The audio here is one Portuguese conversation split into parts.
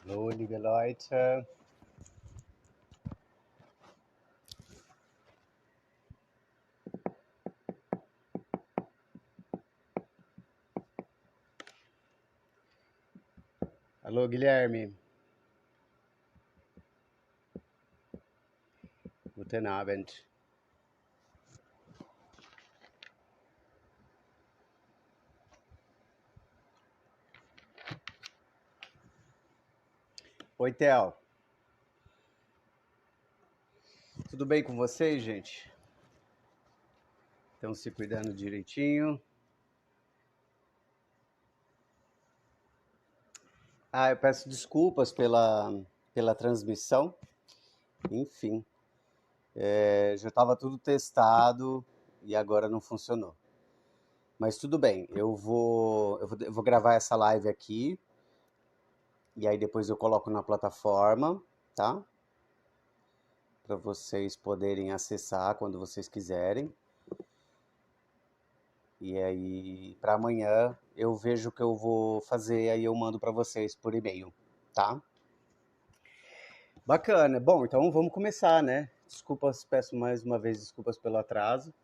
Hallo, liebe Leute. Alô, Guilherme. Guten Abend. Oi, Theo. Tudo bem com vocês, gente? Estão se cuidando direitinho? Eu peço desculpas pela transmissão. Enfim, já estava tudo testado e agora não funcionou. Mas tudo bem, eu vou gravar essa live aqui e aí depois eu coloco na plataforma, tá? Para vocês poderem acessar quando vocês quiserem. E aí, para amanhã, eu vejo o que eu vou fazer, aí eu mando para vocês por e-mail, tá? Bacana. Bom, então vamos começar, né? Desculpas, peço mais uma vez desculpas pelo atraso.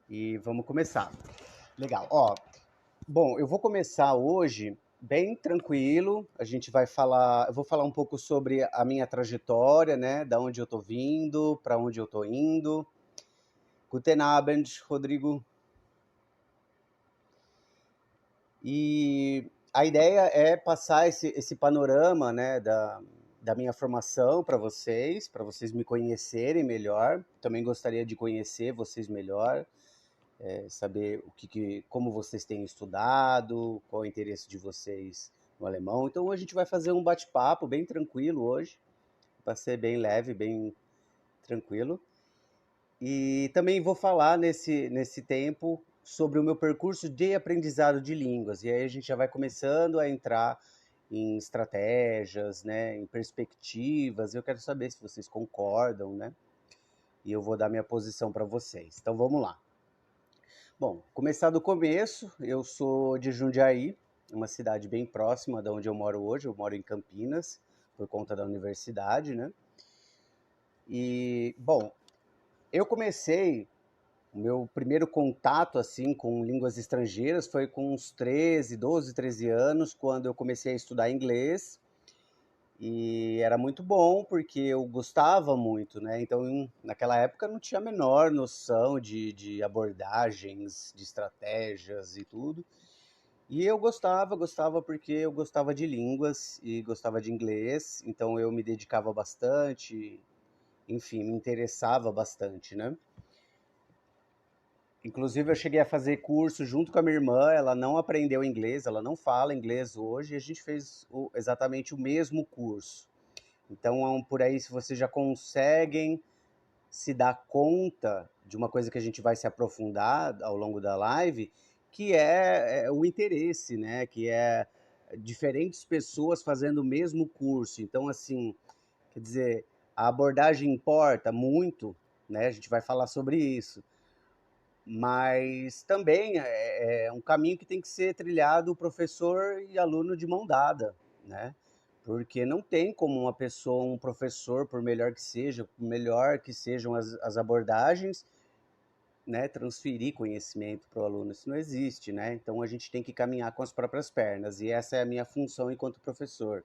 E vamos começar. Legal. Ó, bom, eu vou começar hoje bem tranquilo. A gente vai falar, eu vou falar um pouco sobre a minha trajetória, né? Da onde eu tô vindo, para onde eu tô indo. Guten Abend, Rodrigo. E a ideia é passar esse panorama, né, da minha formação para vocês me conhecerem melhor. Também gostaria de conhecer vocês melhor, saber como vocês têm estudado, qual é o interesse de vocês no alemão. Então a gente vai fazer um bate-papo bem tranquilo hoje, para ser bem leve, bem tranquilo. E também vou falar nesse tempo sobre o meu percurso de aprendizado de línguas. E aí a gente já vai começando a entrar em estratégias, né, em perspectivas. Eu quero saber se vocês concordam, né? E eu vou dar minha posição para vocês. Então vamos lá. Bom, começar do começo, eu sou de Jundiaí, uma cidade bem próxima da onde eu moro hoje. Eu moro em Campinas, por conta da universidade, né? E, bom, eu comecei. O meu primeiro contato assim com línguas estrangeiras foi com uns 13 anos, quando eu comecei a estudar inglês. E era muito bom porque eu gostava muito, né? Então, naquela época, eu não tinha a menor noção de abordagens, de estratégias e tudo. E eu gostava porque eu gostava de línguas e gostava de inglês, então eu me dedicava bastante, enfim, me interessava bastante, né? Inclusive, eu cheguei a fazer curso junto com a minha irmã. Ela não aprendeu inglês, ela não fala inglês hoje, e a gente fez exatamente o mesmo curso. Então, por aí, se vocês já conseguem se dar conta de uma coisa que a gente vai se aprofundar ao longo da live, que é o interesse, né? Que é diferentes pessoas fazendo o mesmo curso. Então, assim, quer dizer, a abordagem importa muito, né? A gente vai falar sobre isso, mas também é um caminho que tem que ser trilhado professor e aluno de mão dada, né? Porque não tem como uma pessoa, um professor, por melhor que sejam as abordagens, né, transferir conhecimento para o aluno. Isso não existe, né? Então a gente tem que caminhar com as próprias pernas, e essa é a minha função enquanto professor: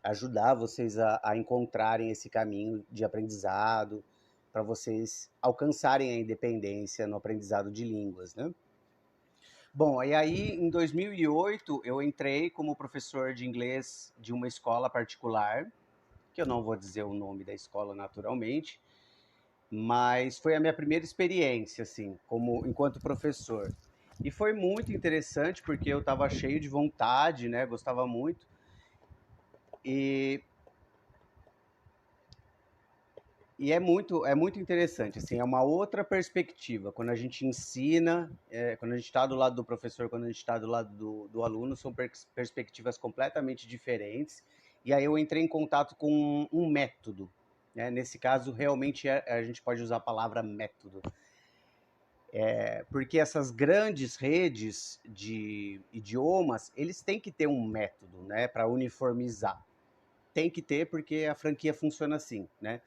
ajudar vocês a encontrarem esse caminho de aprendizado, para vocês alcançarem a independência no aprendizado de línguas, né? Bom, e aí em 2008 eu entrei como professor de inglês de uma escola particular, que eu não vou dizer o nome da escola naturalmente, mas foi a minha primeira experiência, assim, como enquanto professor. E foi muito interessante porque eu estava cheio de vontade, né? Gostava muito. E é muito interessante, assim, é uma outra perspectiva. Quando a gente ensina, quando a gente está do lado do professor, quando a gente está do lado do aluno, são perspectivas completamente diferentes. E aí eu entrei em contato com um método, né? Nesse caso, realmente a gente pode usar a palavra método. Porque essas grandes redes de idiomas, eles têm que ter um método, né, para uniformizar. Tem que ter, porque a franquia funciona assim, né?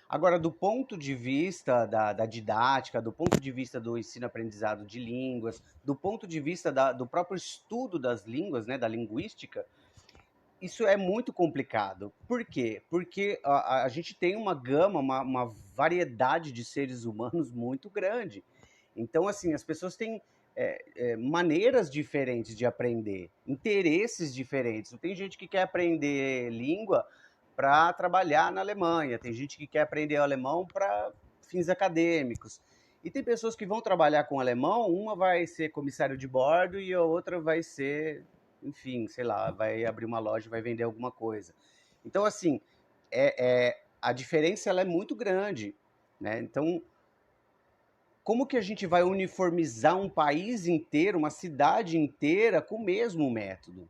Agora, do ponto de vista da didática, do ponto de vista do ensino-aprendizado de línguas, do ponto de vista do próprio estudo das línguas, né, da linguística, isso é muito complicado. Por quê? Porque a gente tem uma gama, uma variedade de seres humanos muito grande. Então, assim, as pessoas têm maneiras diferentes de aprender, interesses diferentes. Tem gente que quer aprender língua para trabalhar na Alemanha, tem gente que quer aprender alemão para fins acadêmicos. E tem pessoas que vão trabalhar com alemão, uma vai ser comissário de bordo e a outra vai ser, enfim, sei lá, vai abrir uma loja, vai vender alguma coisa. Então, assim, a diferença ela é muito grande, né? Então, como que a gente vai uniformizar um país inteiro, uma cidade inteira com o mesmo método?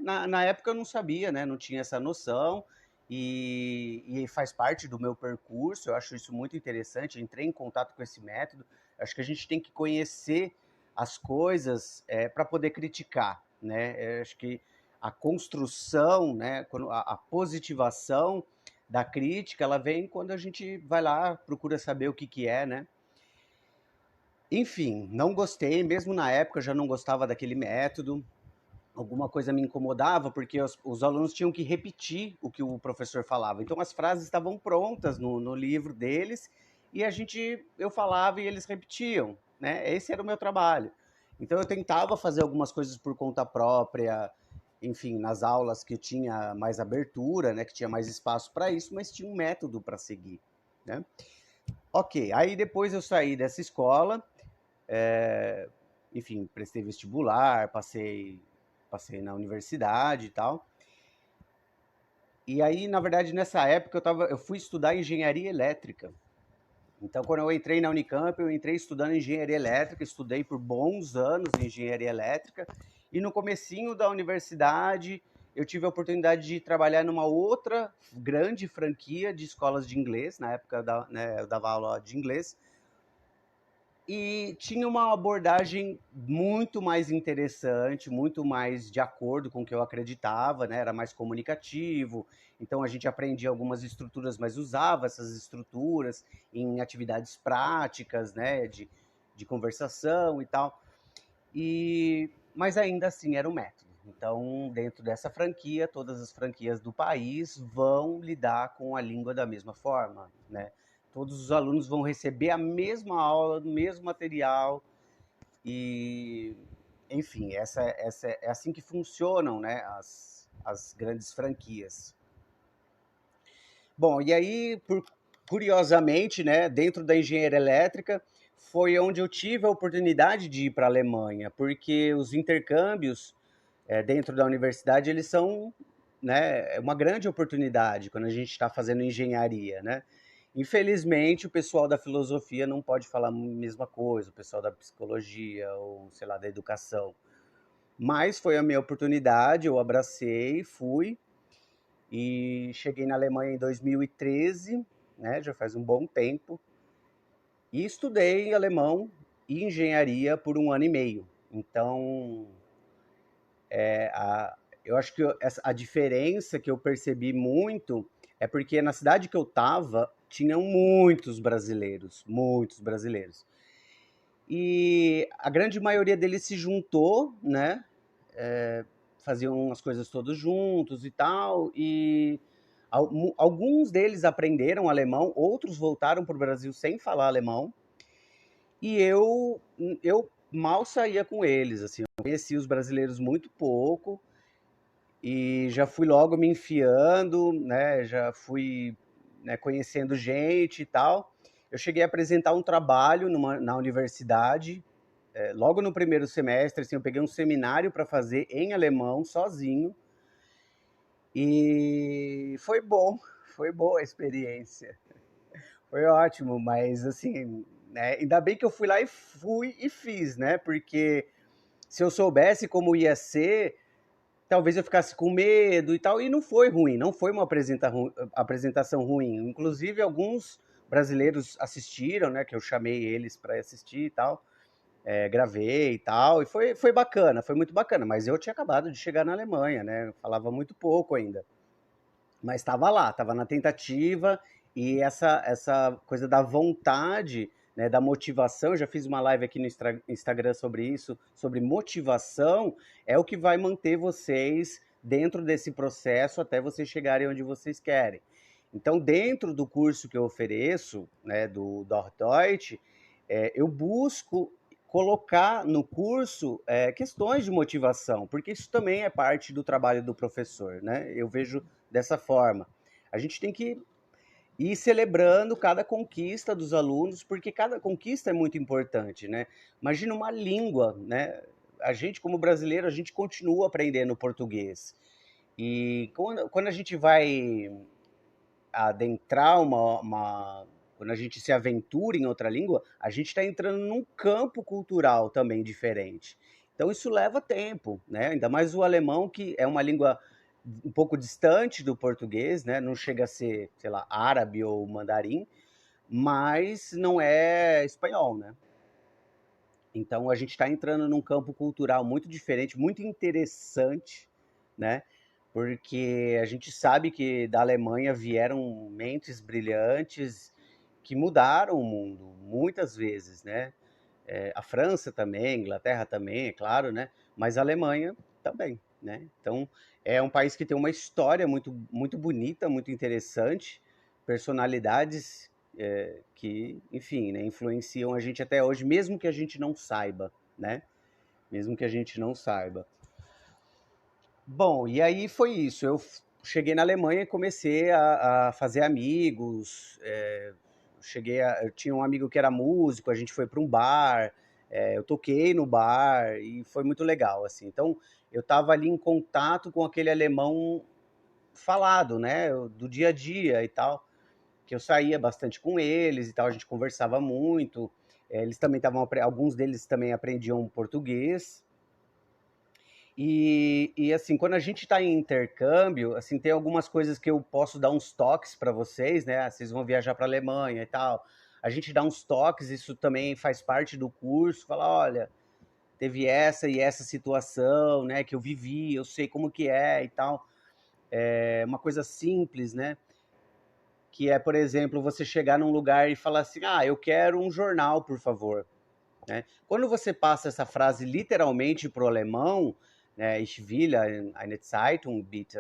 Na época eu não sabia, né? Não tinha essa noção e faz parte do meu percurso. Eu acho isso muito interessante. Entrei em contato com esse método. Acho que a gente tem que conhecer as coisas para poder criticar, né? Eu acho que a construção, né? A positivação da crítica, ela vem quando a gente vai lá, procura saber o que é, né? Enfim, não gostei, mesmo na época eu já não gostava daquele método. Alguma coisa me incomodava, porque os alunos tinham que repetir o que o professor falava. Então as frases estavam prontas no livro deles e eu falava e eles repetiam, né? Esse era o meu trabalho. Então eu tentava fazer algumas coisas por conta própria, enfim, nas aulas que tinha mais abertura, né? Que tinha mais espaço para isso, mas tinha um método para seguir, né? Ok, aí depois eu saí dessa escola. Enfim, prestei vestibular, passei na universidade e tal. E aí, na verdade, nessa época eu fui estudar engenharia elétrica. Então, quando eu entrei na Unicamp, eu entrei estudando engenharia elétrica, estudei por bons anos engenharia elétrica, e no comecinho da universidade eu tive a oportunidade de trabalhar numa outra grande franquia de escolas de inglês. Na época eu dava aula de inglês, e tinha uma abordagem muito mais interessante, muito mais de acordo com o que eu acreditava, né? Era mais comunicativo, então a gente aprendia algumas estruturas, mas usava essas estruturas em atividades práticas, né? De conversação e tal. Mas ainda assim era um método. Então, dentro dessa franquia, todas as franquias do país vão lidar com a língua da mesma forma, né? Todos os alunos vão receber a mesma aula, o mesmo material e, enfim, é assim que funcionam, né, as grandes franquias. Bom, e aí, curiosamente, né, dentro da engenharia elétrica, foi onde eu tive a oportunidade de ir para a Alemanha, porque os intercâmbios dentro da universidade, eles são, né, uma grande oportunidade quando a gente está fazendo engenharia, né? Infelizmente, o pessoal da filosofia não pode falar a mesma coisa, o pessoal da psicologia ou, sei lá, da educação. Mas foi a minha oportunidade, eu abracei, fui e cheguei na Alemanha em 2013, né, já faz um bom tempo, e estudei alemão e engenharia por 1 ano e meio. Então, eu acho que a diferença que eu percebi muito é porque na cidade que eu estava tinham muitos brasileiros, muitos brasileiros. E a grande maioria deles se juntou, né? Faziam as coisas todos juntos e tal. E alguns deles aprenderam alemão, outros voltaram para o Brasil sem falar alemão. E eu mal saía com eles, assim, eu conheci os brasileiros muito pouco e já fui logo me enfiando, né? Já fui, né, conhecendo gente e tal. Eu cheguei a apresentar um trabalho na universidade, logo no primeiro semestre, assim, eu peguei um seminário para fazer em alemão, sozinho, e foi boa a experiência, foi ótimo, mas assim, né, ainda bem que eu fui e fiz, né? Porque se eu soubesse como ia ser, talvez eu ficasse com medo e tal, e não foi ruim, não foi uma apresentação ruim. Inclusive, alguns brasileiros assistiram, né? Que eu chamei eles para assistir e tal, gravei e tal, e foi bacana, foi muito bacana. Mas eu tinha acabado de chegar na Alemanha, né? Eu falava muito pouco ainda. Mas estava lá, estava na tentativa, e essa coisa da vontade, né, da motivação, eu já fiz uma live aqui no Instagram sobre isso, sobre motivação, é o que vai manter vocês dentro desse processo até vocês chegarem onde vocês querem. Então, dentro do curso que eu ofereço, né, do Deutsch, eu busco colocar no curso questões de motivação, porque isso também é parte do trabalho do professor, né? Eu vejo dessa forma. A gente tem que ir celebrando cada conquista dos alunos, porque cada conquista é muito importante, né? Imagina uma língua, né? A gente, como brasileiro, a gente continua aprendendo português. E quando a gente vai adentrar quando a gente se aventura em outra língua, a gente está entrando num campo cultural também diferente. Então isso leva tempo, né? Ainda mais o alemão, que é uma língua um pouco distante do português, né? Não chega a ser, sei lá, árabe ou mandarim, mas não é espanhol, né? Então a gente está entrando num campo cultural muito diferente, muito interessante, né? Porque a gente sabe que da Alemanha vieram mentes brilhantes que mudaram o mundo muitas vezes, né? A França também, a Inglaterra também, é claro, né? Mas a Alemanha também, né? Então é um país que tem uma história muito, muito bonita, muito interessante, personalidades que, enfim, né, influenciam a gente até hoje, mesmo que a gente não saiba, né? Mesmo que a gente não saiba. Bom, e aí foi isso. Eu cheguei na Alemanha e comecei a fazer amigos. Eu tinha um amigo que era músico, a gente foi para um bar, eu toquei no bar e foi muito legal, assim. Então, eu estava ali em contato com aquele alemão falado, né, do dia a dia e tal, que eu saía bastante com eles e tal, a gente conversava muito. Eles também alguns deles também aprendiam português. E assim, quando a gente está em intercâmbio, assim, tem algumas coisas que eu posso dar uns toques para vocês, né? Vocês vão viajar para a Alemanha e tal. A gente dá uns toques, isso também faz parte do curso. Fala, olha, teve essa e essa situação, né? Que eu vivi, eu sei como que é e tal. É uma coisa simples, né? Que é, por exemplo, você chegar num lugar e falar assim, ah, eu quero um jornal, por favor. Né? Quando você passa essa frase literalmente para o alemão, né, ich will eine Zeitung bitte,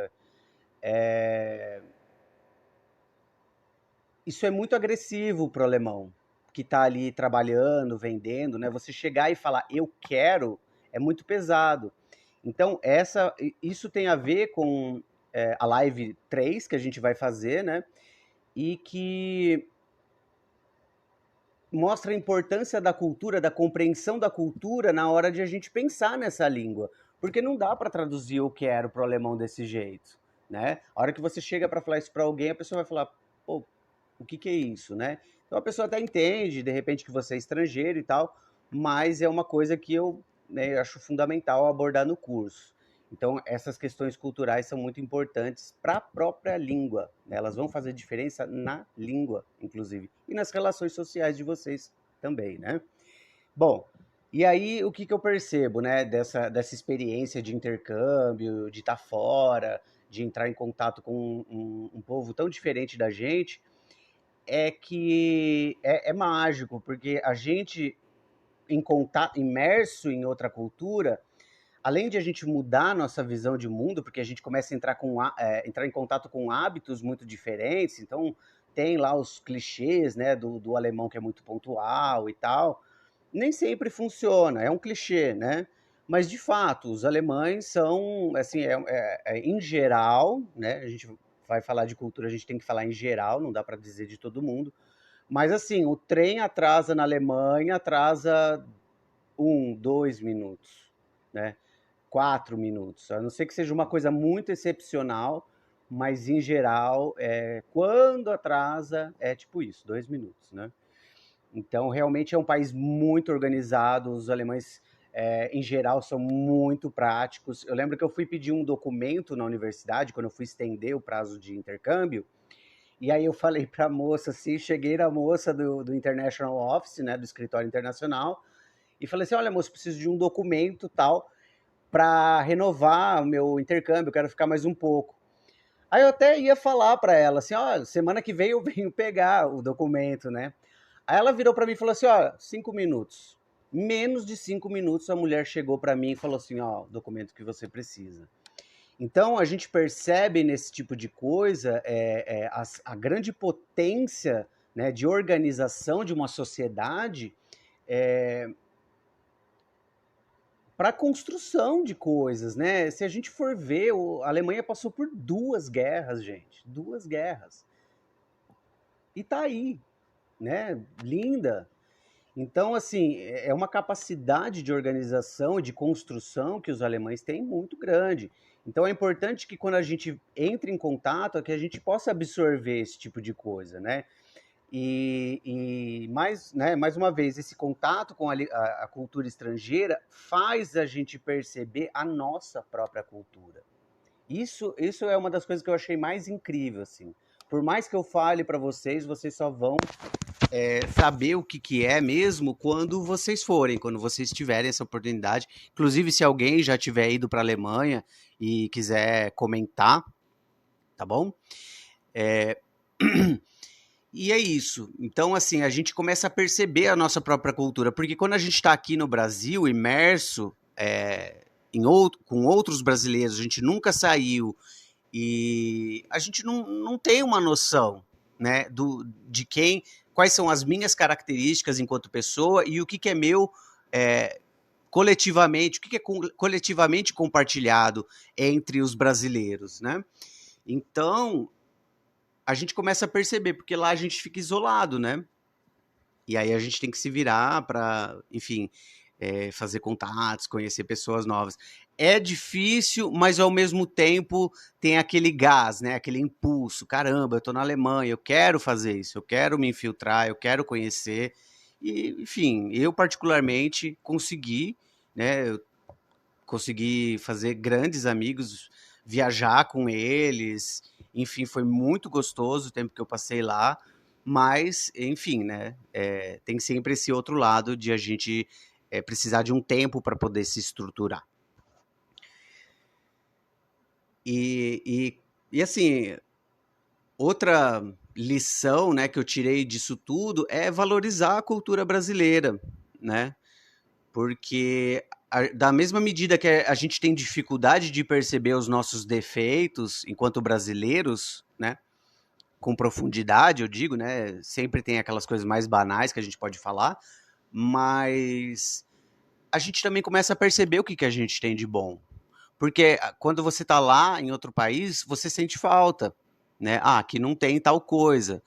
isso é muito agressivo para o alemão, que está ali trabalhando, vendendo, né? Você chegar e falar eu quero é muito pesado. Então, isso tem a ver com a live 3 que a gente vai fazer, né? E que mostra a importância da cultura, da compreensão da cultura na hora de a gente pensar nessa língua. Porque não dá para traduzir eu quero para o alemão desse jeito, né? A hora que você chega para falar isso para alguém, a pessoa vai falar, pô, o que é isso, né? Então a pessoa até entende, de repente, que você é estrangeiro e tal, mas é uma coisa que eu, né, acho fundamental abordar no curso. Então, essas questões culturais são muito importantes para a própria língua, né? Elas vão fazer diferença na língua, inclusive, e nas relações sociais de vocês também, né? Bom, e aí o que eu percebo, né, dessa experiência de intercâmbio, de estar fora, de entrar em contato com um povo tão diferente da gente, é que é mágico, porque a gente, em contato, imerso em outra cultura, além de a gente mudar a nossa visão de mundo, porque a gente começa a entrar em contato com hábitos muito diferentes, então tem lá os clichês, né, do alemão que é muito pontual e tal, nem sempre funciona, é um clichê, né? Mas de fato, os alemães são, assim, em geral, né? A gente vai falar de cultura, a gente tem que falar em geral, não dá para dizer de todo mundo. Mas assim, o trem atrasa na Alemanha, atrasa 1, 2 minutos, né? 4 minutos. A não ser que seja uma coisa muito excepcional, mas em geral, quando atrasa, é tipo isso, 2 minutos, né? Então, realmente é um país muito organizado. Os alemães, em geral, são muito práticos. Eu lembro que eu fui pedir um documento na universidade, quando eu fui estender o prazo de intercâmbio, E aí eu falei para a moça, assim, cheguei na moça do International Office, né, do escritório internacional, e falei assim, olha, moça, preciso de um documento tal para renovar o meu intercâmbio, eu quero ficar mais um pouco. Aí eu até ia falar para ela assim, ó, semana que vem eu venho pegar o documento, né? Aí ela virou para mim e falou assim, ó, 5 minutos. Menos de 5 minutos a mulher chegou para mim e falou assim, ó, o documento que você precisa. Então a gente percebe nesse tipo de coisa a grande potência, né, de organização de uma sociedade para a construção de coisas, né? Se a gente for ver, a Alemanha passou por 2 guerras, gente, 2 guerras, e tá aí, né? Linda. Então, assim, é uma capacidade de organização e de construção que os alemães têm muito grande. Então, é importante que quando a gente entre em contato, que a gente possa absorver esse tipo de coisa, né? E mais, né, mais uma vez, esse contato com a cultura estrangeira faz a gente perceber a nossa própria cultura. Isso é uma das coisas que eu achei mais incrível, assim. Por mais que eu fale para vocês, vocês só vão saber o que é mesmo quando vocês forem, quando vocês tiverem essa oportunidade. Inclusive, se alguém já tiver ido para a Alemanha e quiser comentar, tá bom? E é isso. Então, assim, a gente começa a perceber a nossa própria cultura, porque quando a gente está aqui no Brasil, imerso com outros brasileiros, a gente nunca saiu e a gente não tem uma noção, né, de quais são as minhas características enquanto pessoa e o que é meu coletivamente, o que é coletivamente compartilhado entre os brasileiros, né? Então, a gente começa a perceber, porque lá a gente fica isolado, né? E aí a gente tem que se virar para, enfim, fazer contatos, conhecer pessoas novas. É difícil, mas ao mesmo tempo tem aquele gás, né? Aquele impulso. Caramba, eu tô na Alemanha, eu quero fazer isso, eu quero me infiltrar, eu quero conhecer. E, enfim, eu particularmente consegui, né? Eu consegui fazer grandes amigos, viajar com eles. Enfim, foi muito gostoso o tempo que eu passei lá. Mas, enfim, né? Tem sempre esse outro lado de a gente precisar de um tempo para poder se estruturar. E assim, outra lição, né, que eu tirei disso tudo é valorizar a cultura brasileira, né? Porque da mesma medida que a gente tem dificuldade de perceber os nossos defeitos enquanto brasileiros, né? Com profundidade, eu digo, né? Sempre tem aquelas coisas mais banais que a gente pode falar, mas a gente também começa a perceber o que a gente tem de bom. Porque quando você está lá em outro país, você sente falta, né? Ah, aqui não tem tal coisa.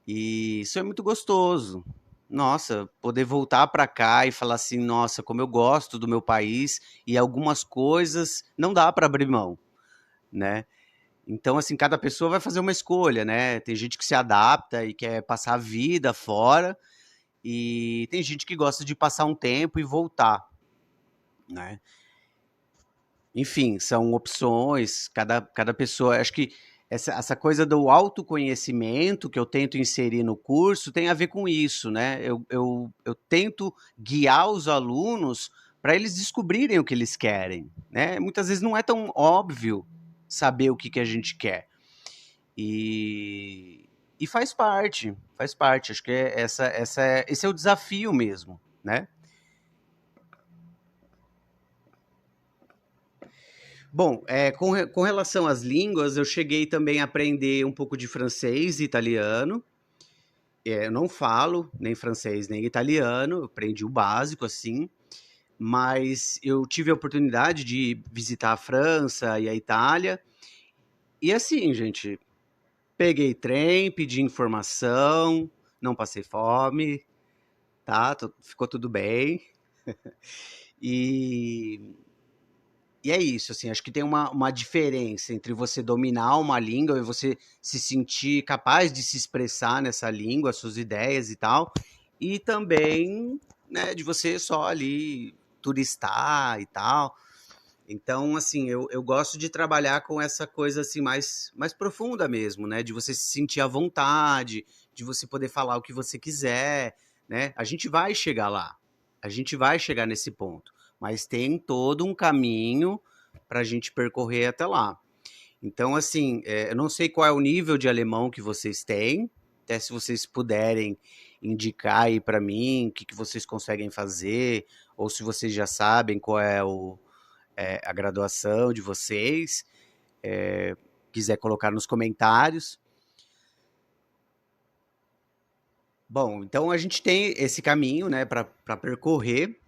E isso é muito gostoso. Nossa, poder voltar para cá e falar assim, nossa, como eu gosto do meu país e algumas coisas não dá para abrir mão, né? Então, assim, cada pessoa vai fazer uma escolha, né? Tem gente que se adapta e quer passar a vida fora, e tem gente que gosta de passar um tempo e voltar, né? Enfim, são opções, cada pessoa. Acho que essa coisa do autoconhecimento que eu tento inserir no curso tem a ver com isso, né? Eu tento guiar os alunos para eles descobrirem o que eles querem, né? Muitas vezes não é tão óbvio saber o que a gente quer. E faz parte, faz parte. Acho que esse é o desafio mesmo, né? Bom, com relação às línguas, eu cheguei também a aprender um pouco de francês e italiano. Eu não falo nem francês nem italiano, eu aprendi o básico assim, mas eu tive a oportunidade de visitar a França e a Itália. E assim, gente, peguei trem, pedi informação, não passei fome, tá? Ficou tudo bem. E E é isso, assim, acho que tem uma diferença entre você dominar uma língua e você se sentir capaz de se expressar nessa língua, suas ideias e tal, e também, né, de você só ali turistar e tal. Então, assim, eu gosto de trabalhar com essa coisa assim mais profunda mesmo, né? De você se sentir à vontade, de você poder falar o que você quiser, né? A gente vai chegar lá, a gente vai chegar nesse ponto, mas tem todo um caminho para a gente percorrer até lá. Então, assim, eu não sei qual é o nível de alemão que vocês têm, até se vocês puderem indicar aí para mim o que, que vocês conseguem fazer, ou se vocês já sabem qual é a graduação de vocês, quiser colocar nos comentários. Bom, então a gente tem esse caminho, né, para percorrer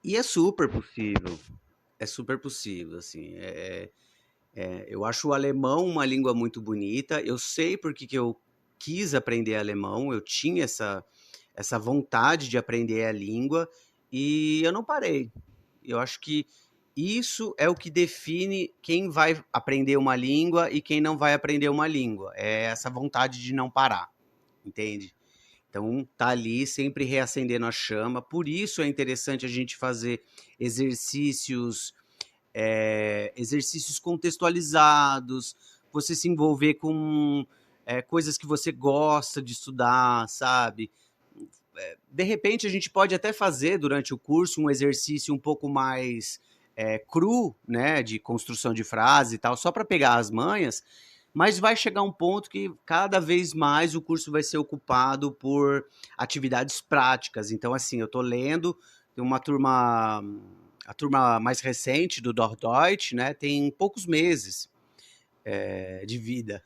e é super possível, assim. Eu acho o alemão uma língua muito bonita. Eu sei porque que eu quis aprender alemão. Eu tinha essa vontade de aprender a língua e eu não parei. Eu acho que isso é o que define quem vai aprender uma língua e quem não vai aprender uma língua. É essa vontade de não parar, entende? Então, tá ali sempre reacendendo a chama. Por isso é interessante a gente fazer exercícios, exercícios contextualizados, você se envolver com coisas que você gosta de estudar, sabe? De repente a gente pode até fazer durante o curso um exercício um pouco mais cru, né, de construção de frase e tal, só para pegar as manhas, mas vai chegar um ponto que cada vez mais o curso vai ser ocupado por atividades práticas. Então, assim, eu estou lendo, tem uma turma, a turma mais recente do Dordeutsch, né, tem poucos meses de vida.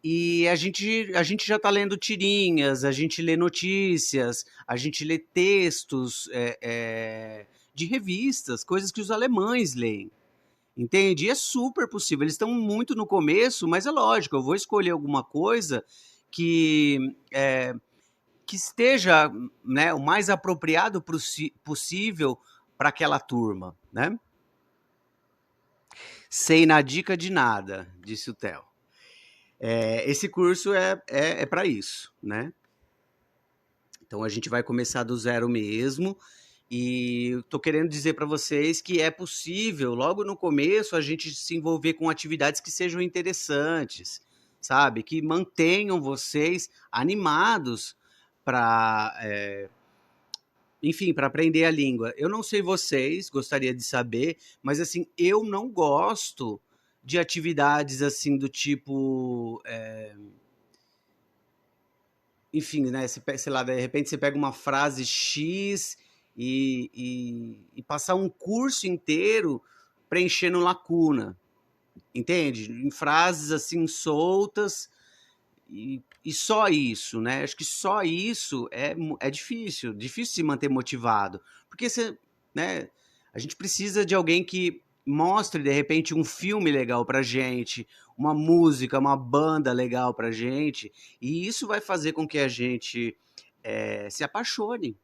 E a gente já está lendo tirinhas, a gente lê notícias, a gente lê textos de revistas, coisas que os alemães leem, entende? E é super possível. Eles estão muito no começo, mas é lógico, eu vou escolher alguma coisa que esteja, né, o mais apropriado possível para aquela turma, né? Sei na dica de nada, disse o Theo. Esse curso é para isso, né? Então a gente vai começar do zero mesmo. E estou querendo dizer para vocês que é possível, logo no começo, a gente se envolver com atividades que sejam interessantes, sabe? Que mantenham vocês animados para, enfim, para aprender a língua. Eu não sei vocês, gostaria de saber, mas assim, eu não gosto de atividades assim do tipo, enfim, né? Sei lá, de repente você pega uma frase X e passar um curso inteiro preenchendo lacuna, entende? Em frases assim soltas e só isso, né? Acho que só isso é difícil, difícil se manter motivado, porque você, né? A gente precisa de alguém que mostre de repente um filme legal pra gente, uma música, uma banda legal pra gente, e isso vai fazer com que a gente se apaixone,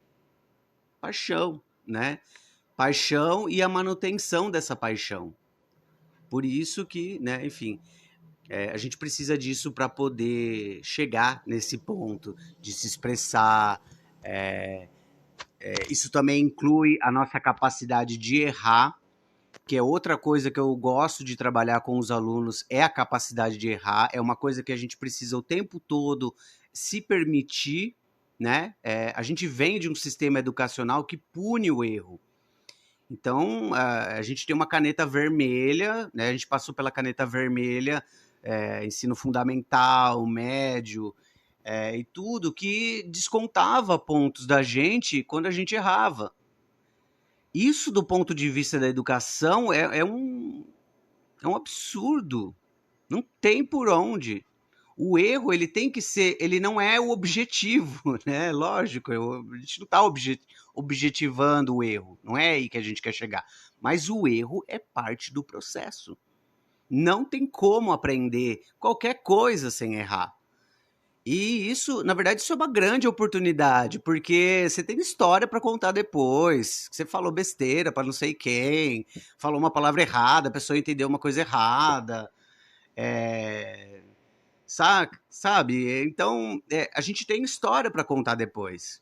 paixão, né? Paixão e a manutenção dessa paixão. Por isso que, né, enfim, a gente precisa disso para poder chegar nesse ponto de se expressar. Isso também inclui a nossa capacidade de errar, que é outra coisa que eu gosto de trabalhar com os alunos, é a capacidade de errar. É uma coisa que a gente precisa o tempo todo se permitir, né? A gente vem de um sistema educacional que pune o erro. Então, a gente tem uma caneta vermelha, né? A gente passou pela caneta vermelha, ensino fundamental, médio, e tudo, que descontava pontos da gente quando a gente errava. Isso, do ponto de vista da educação, é um absurdo. Não tem por onde. O erro, ele tem que ser, ele não é o objetivo, né? Lógico, a gente não está objetivando o erro, não é aí que a gente quer chegar. Mas o erro é parte do processo. Não tem como aprender qualquer coisa sem errar. E isso, na verdade, isso é uma grande oportunidade, porque você tem história para contar depois. Você falou besteira para não sei quem, falou uma palavra errada, a pessoa entendeu uma coisa errada. É, sabe? Então, a gente tem história para contar depois.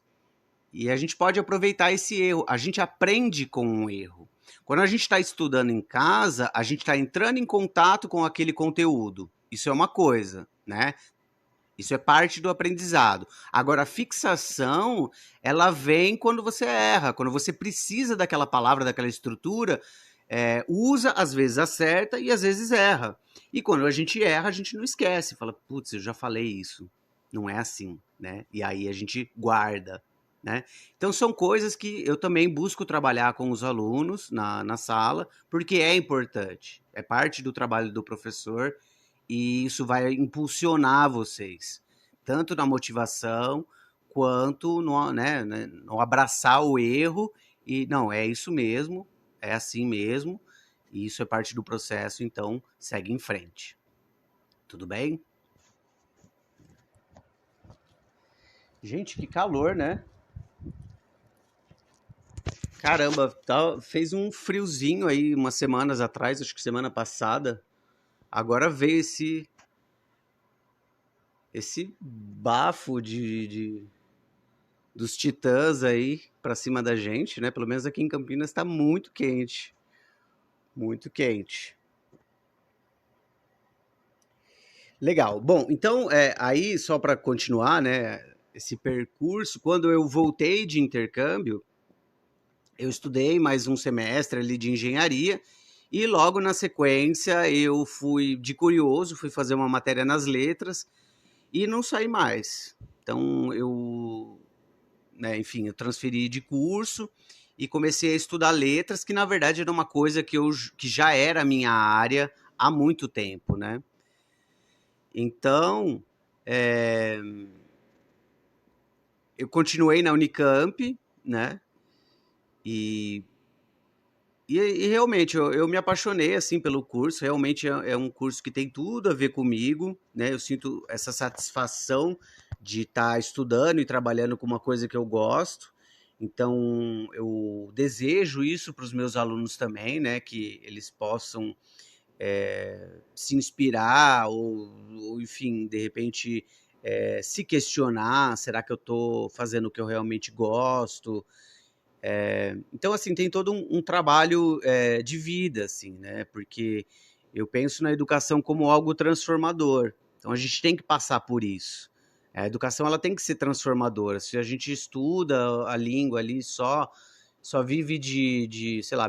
E a gente pode aproveitar esse erro. A gente aprende com um erro. Quando a gente está estudando em casa, a gente está entrando em contato com aquele conteúdo. Isso é uma coisa, né? Isso é parte do aprendizado. Agora, a fixação, ela vem quando você erra, quando você precisa daquela palavra, daquela estrutura, usa, às vezes acerta e às vezes erra. E quando a gente erra, a gente não esquece, fala, putz, eu já falei isso. Não é assim, né? E aí a gente guarda, né? Então são coisas que eu também busco trabalhar com os alunos na sala, porque é importante, é parte do trabalho do professor e isso vai impulsionar vocês, tanto na motivação quanto no abraçar o erro e não, é isso mesmo, é assim mesmo, e isso é parte do processo, então segue em frente. Tudo bem? Gente, que calor, né? Caramba, fez um friozinho aí umas semanas atrás, acho que semana passada. Agora veio esse bafo dos titãs aí pra cima da gente, né? Pelo menos aqui em Campinas tá muito quente. Muito quente. Legal. Bom, então, aí só para continuar, né? Esse percurso, quando eu voltei de intercâmbio, eu estudei mais um semestre ali de engenharia e logo na sequência eu fui de curioso, fui fazer uma matéria nas letras e não saí mais. Então eu, né, enfim, eu transferi de curso e comecei a estudar letras, que na verdade era uma coisa que já era a minha área há muito tempo, né? Então, é, eu continuei na Unicamp, né? E, e realmente eu me apaixonei assim pelo curso. Realmente é um curso que tem tudo a ver comigo, né? Eu sinto essa satisfação de estar estudando e trabalhando com uma coisa que eu gosto. Então, eu desejo isso para os meus alunos também, né? Que eles possam se inspirar ou, enfim, de repente se questionar: será que eu estou fazendo o que eu realmente gosto? Então, assim, tem todo um trabalho de vida, assim, né? Porque eu penso na educação como algo transformador. Então, a gente tem que passar por isso. A educação ela tem que ser transformadora. Se a gente estuda a língua ali só vive sei lá,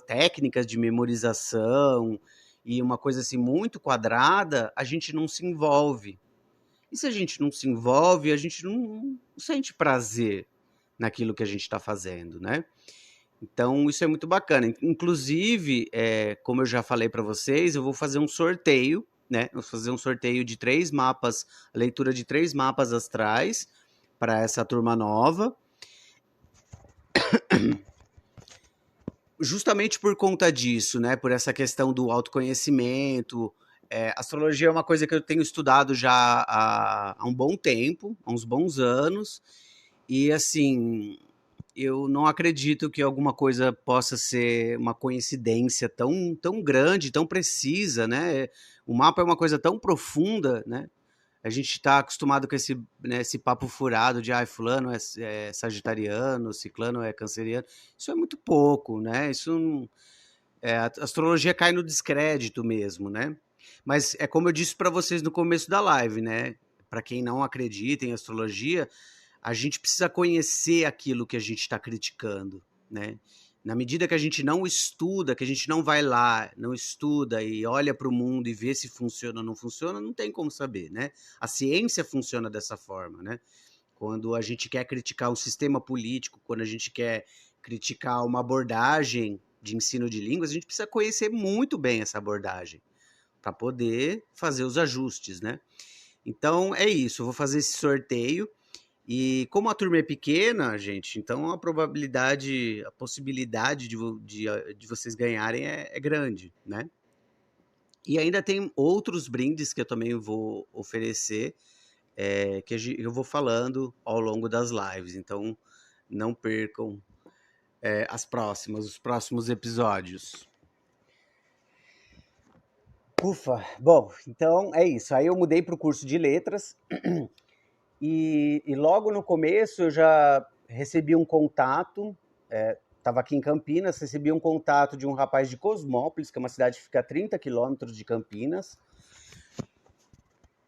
técnicas de memorização e uma coisa assim muito quadrada, a gente não se envolve. E se a gente não se envolve, a gente não sente prazer naquilo que a gente está fazendo, né? Então, isso é muito bacana. Inclusive, como eu já falei para vocês, eu vou fazer um sorteio, né? Eu vou fazer um sorteio de 3 mapas, leitura de 3 mapas astrais para essa turma nova. Justamente por conta disso, né? Por essa questão do autoconhecimento. Astrologia é uma coisa que eu tenho estudado já há um bom tempo, há uns bons anos. E assim, eu não acredito que alguma coisa possa ser uma coincidência tão grande, tão precisa, né? O mapa é uma coisa tão profunda, né? A gente está acostumado com esse papo furado de fulano é sagitariano, ciclano é canceriano. Isso é muito pouco, né? A astrologia cai no descrédito mesmo, né? Mas é como eu disse para vocês no começo da live, né? Para quem não acredita em astrologia, a gente precisa conhecer aquilo que a gente está criticando, né? Na medida que a gente não estuda, que a gente não vai lá, não estuda e olha para o mundo e vê se funciona ou não funciona, não tem como saber, né? A ciência funciona dessa forma, né? Quando a gente quer criticar o sistema político, quando a gente quer criticar uma abordagem de ensino de línguas, a gente precisa conhecer muito bem essa abordagem para poder fazer os ajustes, né? Então é isso, eu vou fazer esse sorteio. E como a turma é pequena, gente, então a possibilidade de vocês ganharem é grande, né? E ainda tem outros brindes que eu também vou oferecer, eu vou falando ao longo das lives. Então não percam os próximos episódios. Ufa, bom, então é isso. Aí eu mudei para o curso de letras. E logo no começo eu já recebi um contato, estava aqui em Campinas, recebi um contato de um rapaz de Cosmópolis, que é uma cidade que fica a 30 quilômetros de Campinas,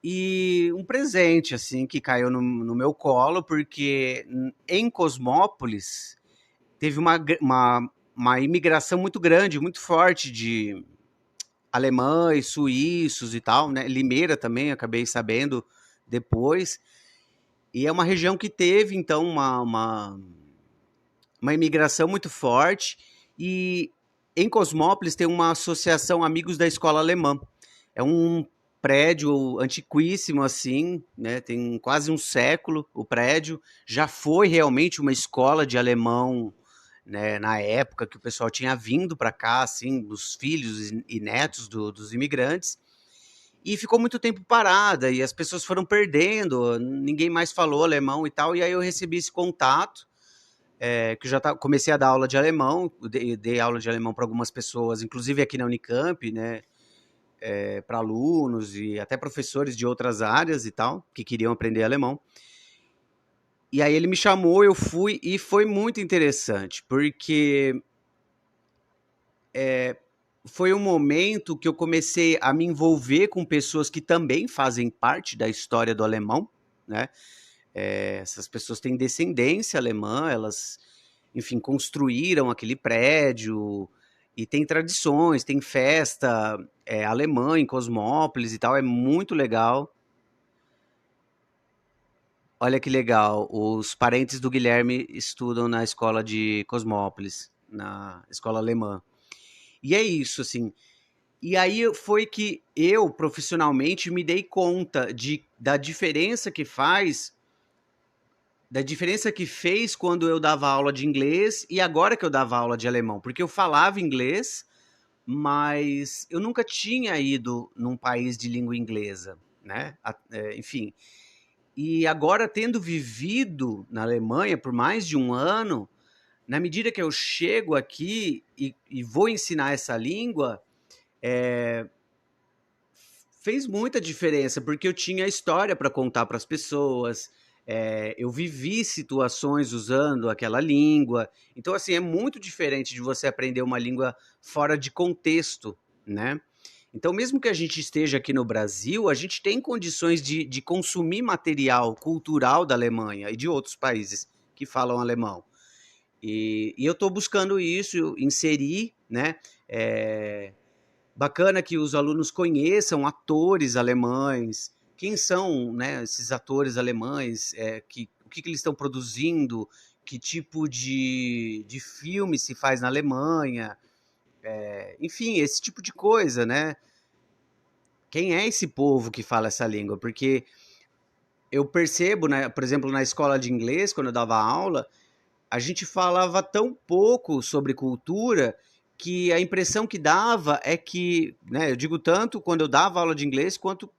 e um presente, assim, que caiu no meu colo, porque em Cosmópolis teve uma imigração muito grande, muito forte de alemães, suíços e tal, né? Limeira também, acabei sabendo depois. E é uma região que teve, então, uma imigração muito forte. E em Cosmópolis tem uma associação Amigos da Escola Alemã. É um prédio antiquíssimo, assim, né? Tem quase um século o prédio. Já foi realmente uma escola de alemão, né, na época que o pessoal tinha vindo para cá, assim, os filhos e netos dos imigrantes, e ficou muito tempo parada, e as pessoas foram perdendo, ninguém mais falou alemão e tal, e aí eu recebi esse contato, que eu já comecei a dar aula de alemão, dei aula de alemão para algumas pessoas, inclusive aqui na Unicamp, né, para alunos e até professores de outras áreas e tal, que queriam aprender alemão. E aí ele me chamou, eu fui, e foi muito interessante, porque foi um momento que eu comecei a me envolver com pessoas que também fazem parte da história do alemão, né? Essas pessoas têm descendência alemã, elas, enfim, construíram aquele prédio e tem tradições, tem festa alemã em Cosmópolis e tal, é muito legal. Olha que legal, os parentes do Guilherme estudam na escola de Cosmópolis, na escola alemã. E é isso, assim. E aí foi que eu, profissionalmente, me dei conta da diferença que faz, da diferença que fez quando eu dava aula de inglês e agora que eu dava aula de alemão. Porque eu falava inglês, mas eu nunca tinha ido num país de língua inglesa, né? Enfim. E agora, tendo vivido na Alemanha por mais de um ano, na medida que eu chego aqui e vou ensinar essa língua, fez muita diferença, porque eu tinha história para contar para as pessoas, eu vivi situações usando aquela língua. Então, assim, é muito diferente de você aprender uma língua fora de contexto, né? Então, mesmo que a gente esteja aqui no Brasil, a gente tem condições de consumir material cultural da Alemanha e de outros países que falam alemão. E eu estou buscando isso, inserir, né? Bacana que os alunos conheçam atores alemães, quem são, né, esses atores alemães, o que eles estão produzindo, que tipo de filme se faz na Alemanha, enfim, esse tipo de coisa, né? Quem é esse povo que fala essa língua? Porque eu percebo, né, por exemplo, na escola de inglês, quando eu dava aula, a gente falava tão pouco sobre cultura que a impressão que dava é que, né, eu digo tanto quando eu dava aula de inglês quanto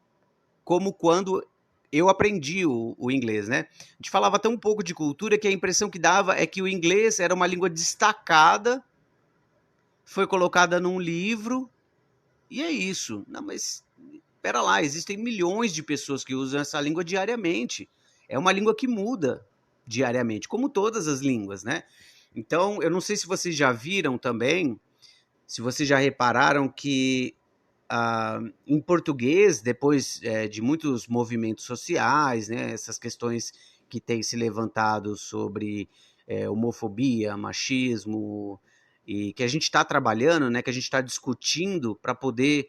como quando eu aprendi o inglês, né? A gente falava tão pouco de cultura que a impressão que dava é que o inglês era uma língua destacada, foi colocada num livro e é isso. Não, mas espera lá, existem milhões de pessoas que usam essa língua diariamente. É uma língua que muda diariamente, como todas as línguas, né? Então, eu não sei se vocês já viram também, se vocês já repararam que em português, depois de muitos movimentos sociais, né, essas questões que têm se levantado sobre homofobia, machismo, e que a gente está trabalhando, né, que a gente está discutindo para poder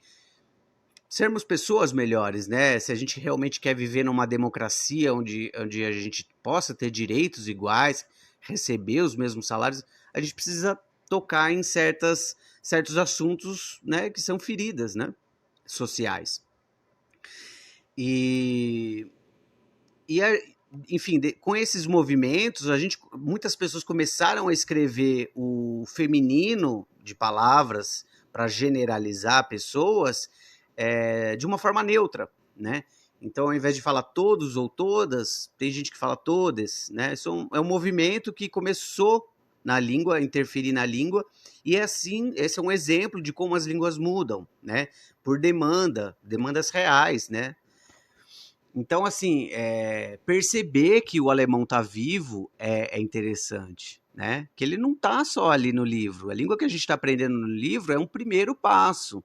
sermos pessoas melhores, né? Se a gente realmente quer viver numa democracia onde a gente possa ter direitos iguais, receber os mesmos salários, a gente precisa tocar em certos assuntos, né, que são feridas, né, sociais. E, e enfim, com esses movimentos, muitas pessoas começaram a escrever o feminino de palavras para generalizar pessoas de uma forma neutra, né? Então, ao invés de falar todos ou todas, tem gente que fala todes, né? É um movimento que começou na língua, a interferir na língua, e é assim, esse é um exemplo de como as línguas mudam, né? Por demandas reais, né? Então, assim, perceber que o alemão está vivo é interessante, né? Que ele não está só ali no livro. A língua que a gente está aprendendo no livro é um primeiro passo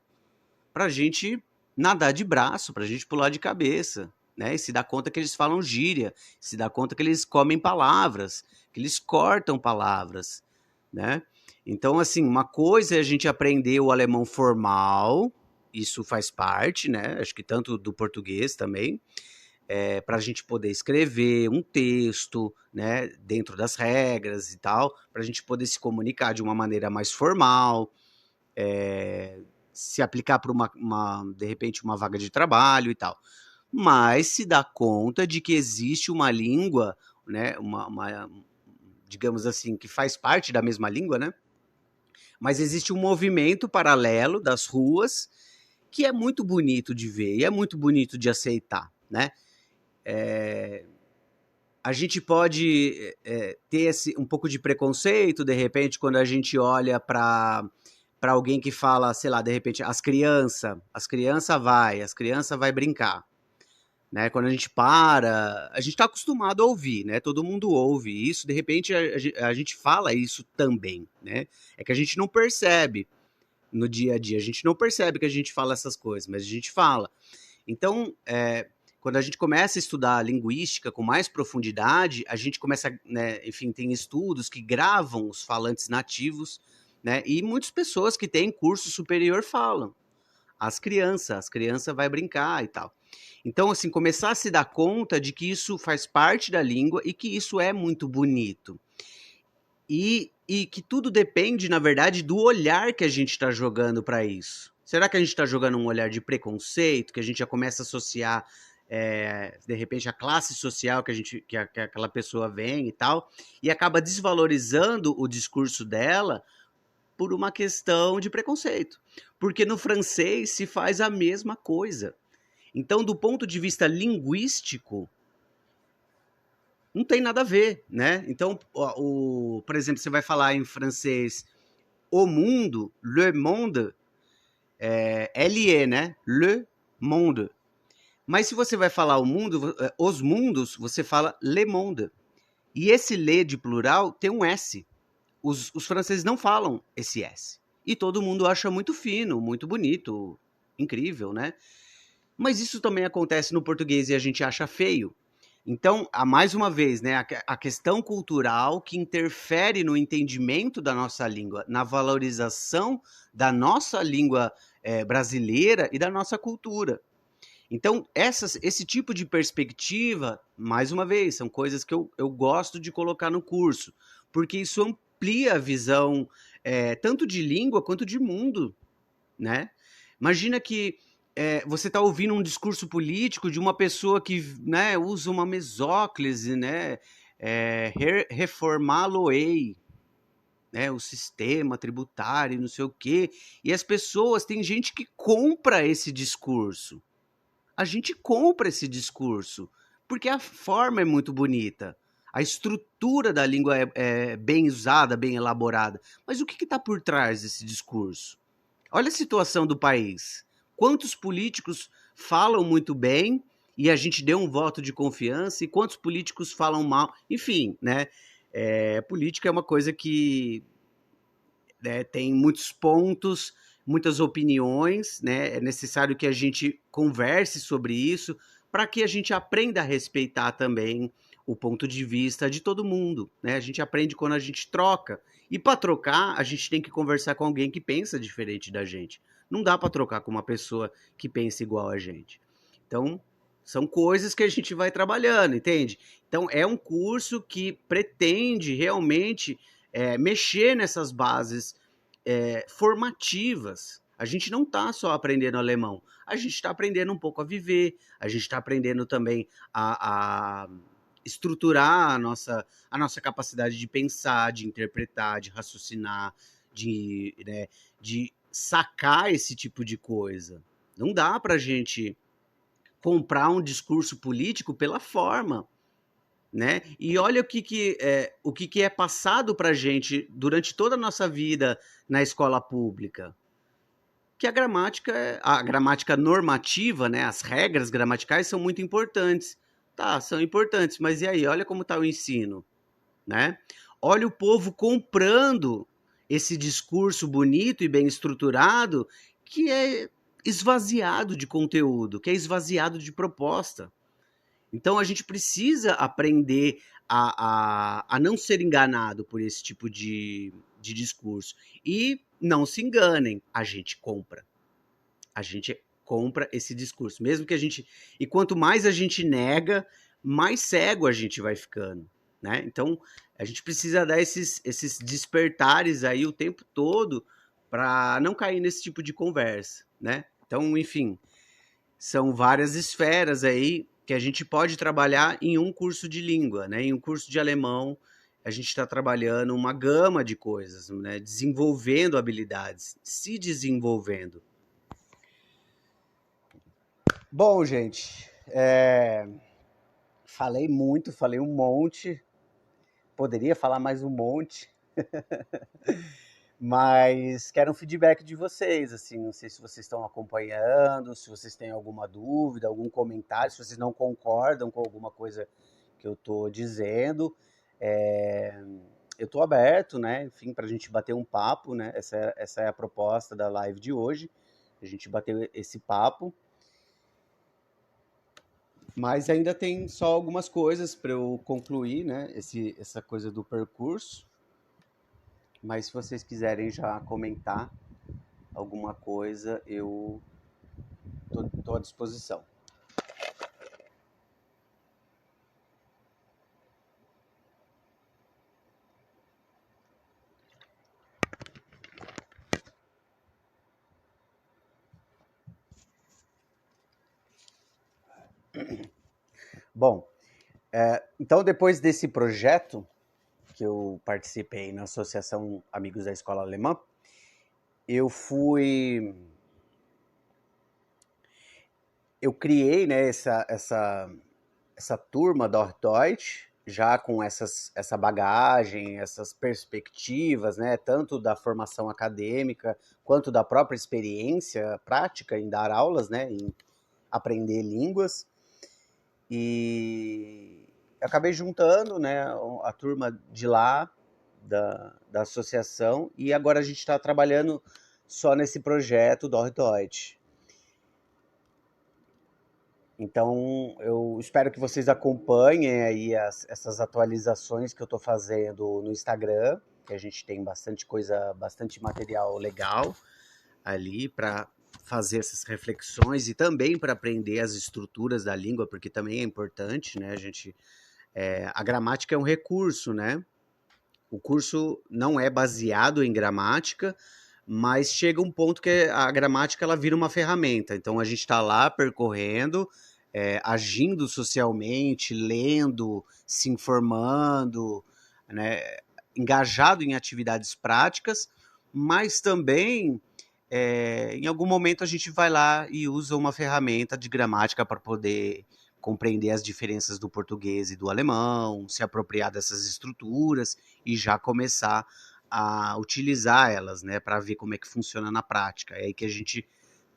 para a gente nadar de braço, para a gente pular de cabeça, né? E se dar conta que eles falam gíria, se dar conta que eles comem palavras, que eles cortam palavras, né? Então, assim, uma coisa é a gente aprender o alemão formal, isso faz parte, né? Acho que tanto do português também, para a gente poder escrever um texto, né, dentro das regras e tal, para a gente poder se comunicar de uma maneira mais formal, se aplicar para de repente, uma vaga de trabalho e tal. Mas se dá conta de que existe uma língua, né, digamos assim, que faz parte da mesma língua, né? Mas existe um movimento paralelo das ruas que é muito bonito de ver e é muito bonito de aceitar, né? A gente pode ter um pouco de preconceito, de repente, quando a gente olha para alguém que fala, sei lá, de repente, as crianças vai brincar, né? Quando a gente para, a gente está acostumado a ouvir, né? Todo mundo ouve isso, de repente a gente fala isso também, né? É que a gente não percebe no dia a dia, a gente não percebe que a gente fala essas coisas, mas a gente fala. Então, quando a gente começa a estudar linguística com mais profundidade, a gente começa, né, enfim, tem estudos que gravam os falantes nativos, né, e muitas pessoas que têm curso superior falam. As crianças vai brincar e tal. Então, assim, começar a se dar conta de que isso faz parte da língua e que isso é muito bonito. E que tudo depende, na verdade, do olhar que a gente está jogando para isso. Será que a gente está jogando um olhar de preconceito, que a gente já começa a associar, de repente, a classe social que aquela pessoa vem e tal, e acaba desvalorizando o discurso dela por uma questão de preconceito? Porque no francês se faz a mesma coisa. Então, do ponto de vista linguístico, não tem nada a ver, né? Então, por exemplo, você vai falar em francês o mundo, le monde, L-E, né? Le monde. Mas se você vai falar o mundo, os mundos, você fala le monde. E esse le de plural tem um S. Os franceses não falam esse S. E todo mundo acha muito fino, muito bonito, incrível, né? Mas isso também acontece no português e a gente acha feio. Então, mais uma vez, né, a questão cultural que interfere no entendimento da nossa língua, na valorização da nossa língua brasileira e da nossa cultura. Então, esse tipo de perspectiva, mais uma vez, são coisas que eu gosto de colocar no curso, porque isso amplia a visão tanto de língua quanto de mundo, né? Imagina que você está ouvindo um discurso político de uma pessoa que, né, usa uma mesóclise, né? Reformá-lo-ei, né? O sistema tributário, não sei o quê. E as pessoas, tem gente que compra esse discurso. A gente compra esse discurso porque a forma é muito bonita. A estrutura da língua é bem usada, bem elaborada. Mas o que está por trás desse discurso? Olha a situação do país. Quantos políticos falam muito bem e a gente deu um voto de confiança, e quantos políticos falam mal? Enfim, né? Política é uma coisa que tem muitos pontos, muitas opiniões, né? É necessário que a gente converse sobre isso para que a gente aprenda a respeitar também o ponto de vista de todo mundo, né? A gente aprende quando a gente troca. E para trocar, a gente tem que conversar com alguém que pensa diferente da gente. Não dá para trocar com uma pessoa que pensa igual a gente. Então, são coisas que a gente vai trabalhando, entende? Então, é um curso que pretende realmente mexer nessas bases formativas. A gente não está só aprendendo alemão, a gente está aprendendo um pouco a viver, a gente está aprendendo também a estruturar a nossa capacidade de pensar, de interpretar, de raciocinar, né, de sacar esse tipo de coisa. Não dá para a gente comprar um discurso político pela forma, né? E olha o que é passado para a gente durante toda a nossa vida na escola pública. Que a gramática normativa, né? As regras gramaticais são muito importantes. Tá, são importantes, mas e aí? Olha como está o ensino, né? olha o povo comprando esse discurso bonito e bem estruturado que é esvaziado de conteúdo, que é esvaziado de proposta. Então a gente precisa aprender a não ser enganado por esse tipo de discurso. E não se enganem, a gente compra. A gente compra esse discurso. Mesmo que a gente. E quanto mais a gente nega, mais cego a gente vai ficando. Né? Então a gente precisa dar esses despertares aí o tempo todo para não cair nesse tipo de conversa. Né? Então, enfim, são várias esferas aí que a gente pode trabalhar em um curso de língua, né? Em um curso de alemão, a gente está trabalhando uma gama de coisas, né? Desenvolvendo habilidades, se desenvolvendo. Bom, gente, falei muito, falei um monte, poderia falar mais um monte, mas quero um feedback de vocês, assim, não sei se vocês estão acompanhando, se vocês têm alguma dúvida, algum comentário, se vocês não concordam com alguma coisa que eu estou dizendo. É, eu estou aberto, né, enfim, para a gente bater um papo, né, essa é a proposta da live de hoje, a gente bater esse papo. Mas ainda tem só algumas coisas para eu concluir, né, essa coisa do percurso. Mas se vocês quiserem já comentar alguma coisa, eu estou à disposição. Bom, então depois desse projeto que eu participei na Associação Amigos da Escola Alemã, eu criei, né, essa turma da Deutsch, já com essa bagagem, essas perspectivas, né, tanto da formação acadêmica quanto da própria experiência prática em dar aulas, né, em aprender línguas. E acabei juntando, né, a turma de lá, da associação, e agora a gente está trabalhando só nesse projeto do Deutsch. Então, eu espero que vocês acompanhem aí essas atualizações que eu estou fazendo no Instagram, que a gente tem bastante coisa, bastante material legal ali para fazer essas reflexões e também para aprender as estruturas da língua, porque também é importante, né? A gramática é um recurso, né? O curso não é baseado em gramática, mas chega um ponto que a gramática ela vira uma ferramenta. Então a gente está lá percorrendo, agindo socialmente, lendo, se informando, né, engajado em atividades práticas, mas também em algum momento a gente vai lá e usa uma ferramenta de gramática para poder compreender as diferenças do português e do alemão, se apropriar dessas estruturas e já começar a utilizar elas, né, para ver como é que funciona na prática. É aí que a gente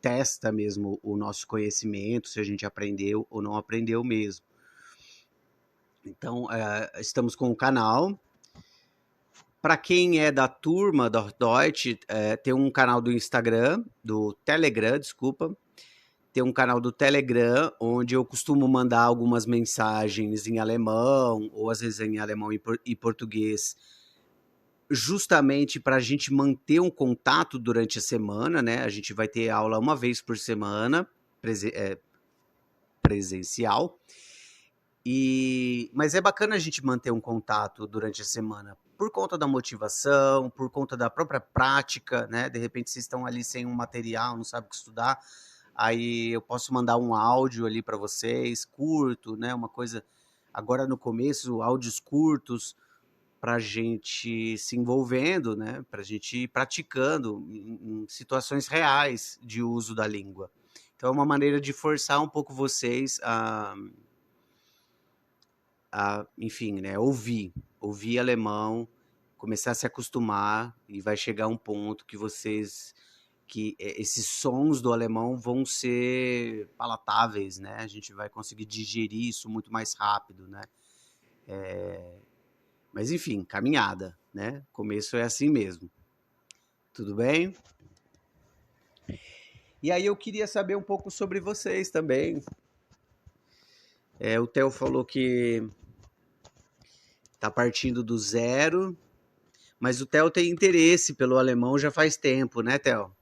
testa mesmo o nosso conhecimento, se a gente aprendeu ou não aprendeu mesmo. Então, estamos com o canal. Para quem é da turma da Deutsch, tem um canal do Instagram, do Telegram, desculpa. Tem um canal do Telegram, onde eu costumo mandar algumas mensagens em alemão, ou às vezes em alemão e português, justamente para a gente manter um contato durante a semana, né? A gente vai ter aula uma vez por semana, presencial. Mas é bacana a gente manter um contato durante a semana, por conta da motivação, por conta da própria prática, né? De repente vocês estão ali sem um material, não sabem o que estudar, aí eu posso mandar um áudio ali para vocês, curto, né? Uma coisa, agora no começo, áudios curtos, para a gente se envolvendo, né? Para a gente ir praticando em situações reais de uso da língua. Então é uma maneira de forçar um pouco vocês enfim, né? Ouvir alemão, começar a se acostumar e vai chegar um ponto que esses sons do alemão vão ser palatáveis, né? A gente vai conseguir digerir isso muito mais rápido, né? Mas enfim, caminhada, né? Começo é assim mesmo. Tudo bem? E aí eu queria saber um pouco sobre vocês também. O Theo falou que tá partindo do zero, mas o Theo tem interesse pelo alemão já faz tempo, né, Theo?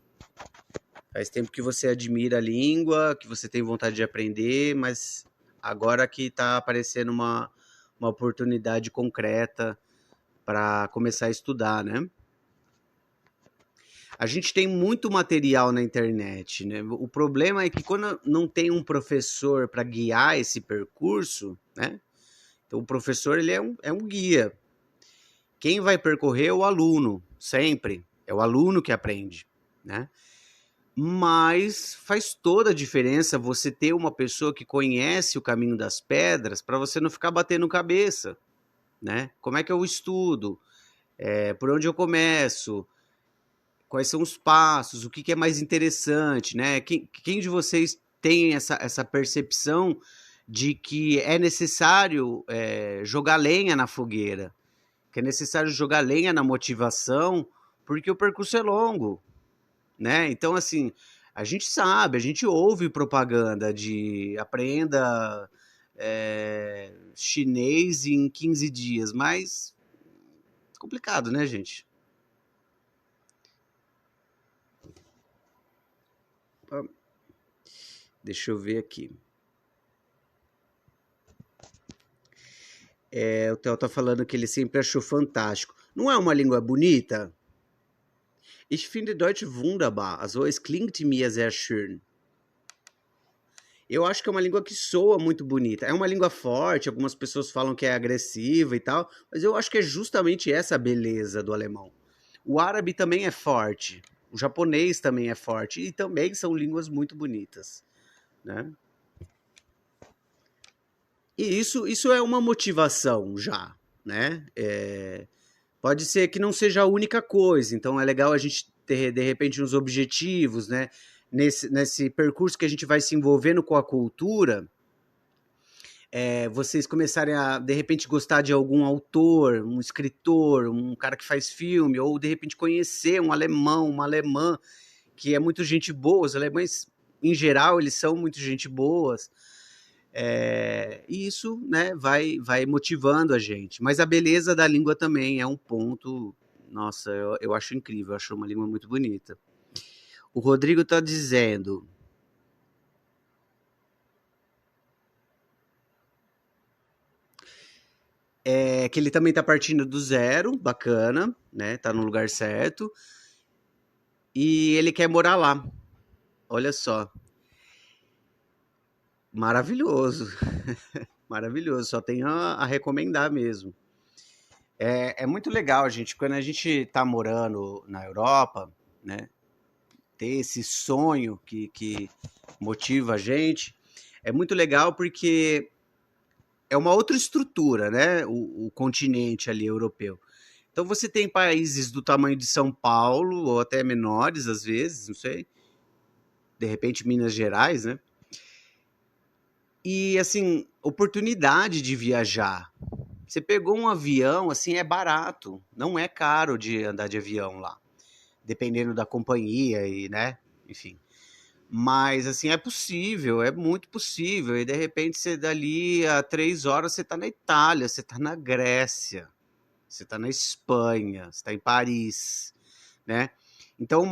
Faz tempo que você admira a língua, que você tem vontade de aprender, mas agora que está aparecendo uma oportunidade concreta para começar a estudar, né? A gente tem muito material na internet, né? O problema é que quando não tem um professor para guiar esse percurso, né? Então o professor ele é um guia. Quem vai percorrer é o aluno, sempre. É o aluno que aprende, né? Mas faz toda a diferença você ter uma pessoa que conhece o caminho das pedras para você não ficar batendo cabeça, né? Como é que eu estudo? Por onde eu começo? Quais são os passos? O que é mais interessante, né? Quem de vocês tem essa percepção de que é necessário jogar lenha na fogueira? Que é necessário jogar lenha na motivação, porque o percurso é longo, né? Então, assim, a gente sabe, a gente ouve propaganda de aprenda chinês em 15 dias, mas complicado, né, gente? Deixa eu ver aqui. O Theo tá falando que ele sempre achou fantástico. Não é uma língua bonita? Ich finde Deutsch wunderbar. Also es klingt mir sehr schön. Eu acho que é uma língua que soa muito bonita. É uma língua forte, algumas pessoas falam que é agressiva e tal, mas eu acho que é justamente essa a beleza do alemão. O árabe também é forte, o japonês também é forte, e também são línguas muito bonitas, né? E isso é uma motivação já, né? Pode ser que não seja a única coisa, então é legal a gente ter, de repente, uns objetivos, né? Nesse percurso que a gente vai se envolvendo com a cultura, vocês começarem a, de repente, gostar de algum autor, um escritor, um cara que faz filme, ou de repente conhecer um alemão, uma alemã, que é muito gente boa. Os alemães, em geral, eles são muito gente boas. E isso, né, vai motivando a gente. Mas a beleza da língua também é um ponto. Nossa, eu acho incrível, eu acho uma língua muito bonita. O Rodrigo está dizendo. Que ele também está partindo do zero, bacana, né? Tá no lugar certo. E ele quer morar lá. Olha só. Maravilhoso. Maravilhoso. Só tenho a recomendar mesmo. É muito legal, gente, quando a gente está morando na Europa, né? Ter esse sonho que motiva a gente. É muito legal porque é uma outra estrutura, né? O continente ali europeu. Então você tem países do tamanho de São Paulo, ou até menores às vezes, não sei. De repente Minas Gerais, né? E assim, oportunidade de viajar. Você pegou um avião, assim, é barato. Não é caro de andar de avião lá. Dependendo da companhia e, né? Enfim. Mas, assim, é possível, é muito possível. E, de repente, você dali a 3 horas, você está na Itália, você está na Grécia, você está na Espanha, você está em Paris, né? Então,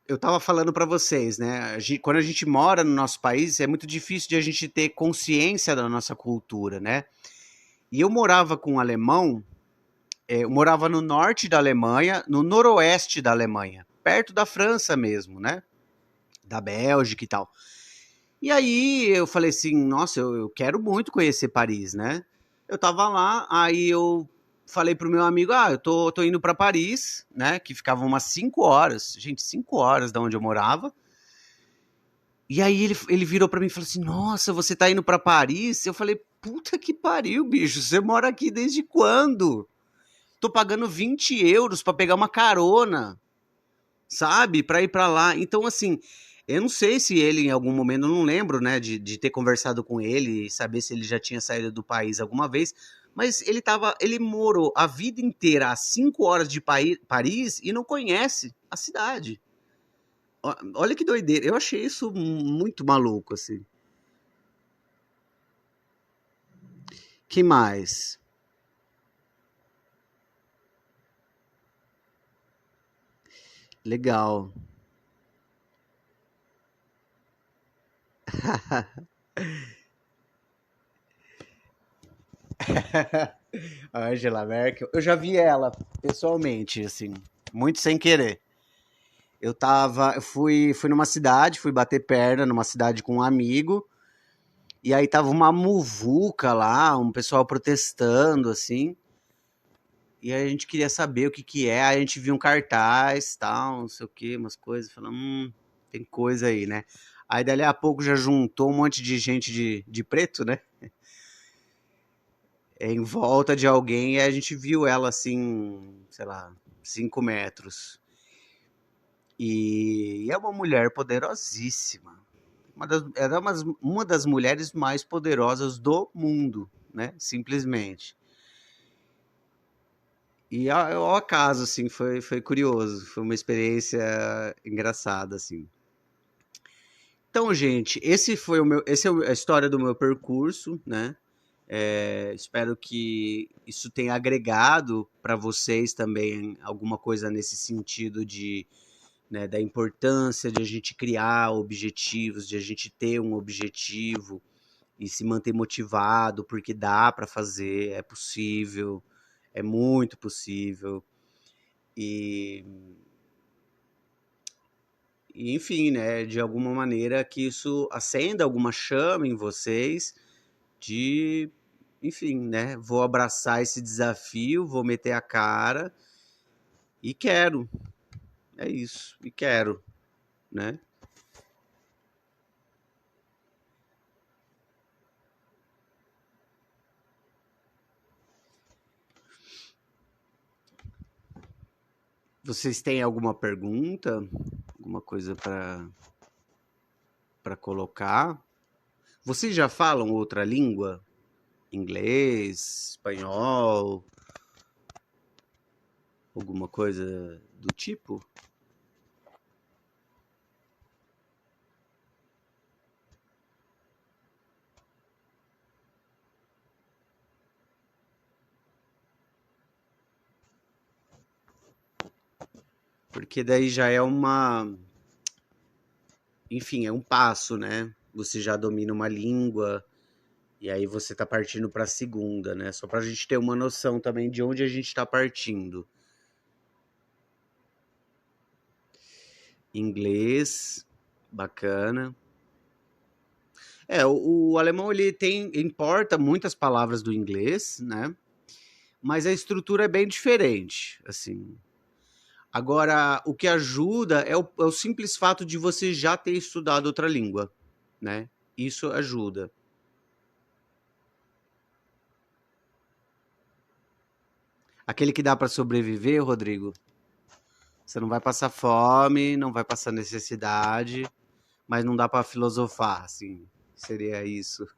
eu estava falando para vocês, né? Quando a gente mora no nosso país, é muito difícil de a gente ter consciência da nossa cultura, né? E eu morava com um alemão, eu morava no norte da Alemanha, no noroeste da Alemanha, perto da França mesmo, né? Da Bélgica e tal. E aí eu falei assim, nossa, eu quero muito conhecer Paris, né? Eu tava lá, aí eu falei pro meu amigo, eu tô indo para Paris, né? Que ficava umas 5 horas, gente, 5 horas da onde eu morava. E aí ele virou para mim e falou assim, nossa, você tá indo para Paris? Eu falei, puta que pariu, bicho, você mora aqui desde quando? Tô pagando 20 euros para pegar uma carona, sabe? Para ir para lá. Então, assim, eu não sei se ele, em algum momento, eu não lembro, né, de ter conversado com ele e saber se ele já tinha saído do país alguma vez, Mas ele morou a vida inteira a 5 horas de Paris e não conhece a cidade. Olha que doideira. Eu achei isso muito maluco, assim. Que mais? Legal. A Angela Merkel. Eu já vi ela pessoalmente, assim, muito sem querer. Eu fui numa cidade, fui bater perna numa cidade com um amigo, e aí tava uma muvuca lá, um pessoal protestando, assim, e aí a gente queria saber o que que é, aí a gente viu um cartaz, tal, não sei o que, umas coisas, falando, tem coisa aí, né? Aí dali a pouco já juntou um monte de gente de preto, né? Em volta de alguém, e a gente viu ela assim, sei lá, 5 metros. E é uma mulher poderosíssima. Uma das mulheres mais poderosas do mundo, né? Simplesmente. E ao acaso, assim, foi curioso. Foi uma experiência engraçada, assim. Então, gente, esse é a história do meu percurso, né? Espero que isso tenha agregado para vocês também alguma coisa nesse sentido de, né, da importância de a gente criar objetivos, de a gente ter um objetivo e se manter motivado, porque dá para fazer, é possível, é muito possível. E, enfim, né, de alguma maneira que isso acenda alguma chama em vocês de, enfim, né, vou abraçar esse desafio, vou meter a cara e quero, é isso, e quero, né? Vocês têm alguma pergunta, alguma coisa para colocar? Vocês já falam outra língua? Inglês, espanhol, alguma coisa do tipo? Porque daí já é enfim, é um passo, né? Você já domina uma língua e aí você tá partindo para a segunda, né? Só para a gente ter uma noção também de onde a gente está partindo. Inglês, bacana. O alemão ele importa muitas palavras do inglês, né? Mas a estrutura é bem diferente, assim. Agora, o que ajuda é o simples fato de você já ter estudado outra língua, né? Isso ajuda. Aquele que dá para sobreviver, Rodrigo, você não vai passar fome, não vai passar necessidade, mas não dá para filosofar, assim. Seria isso.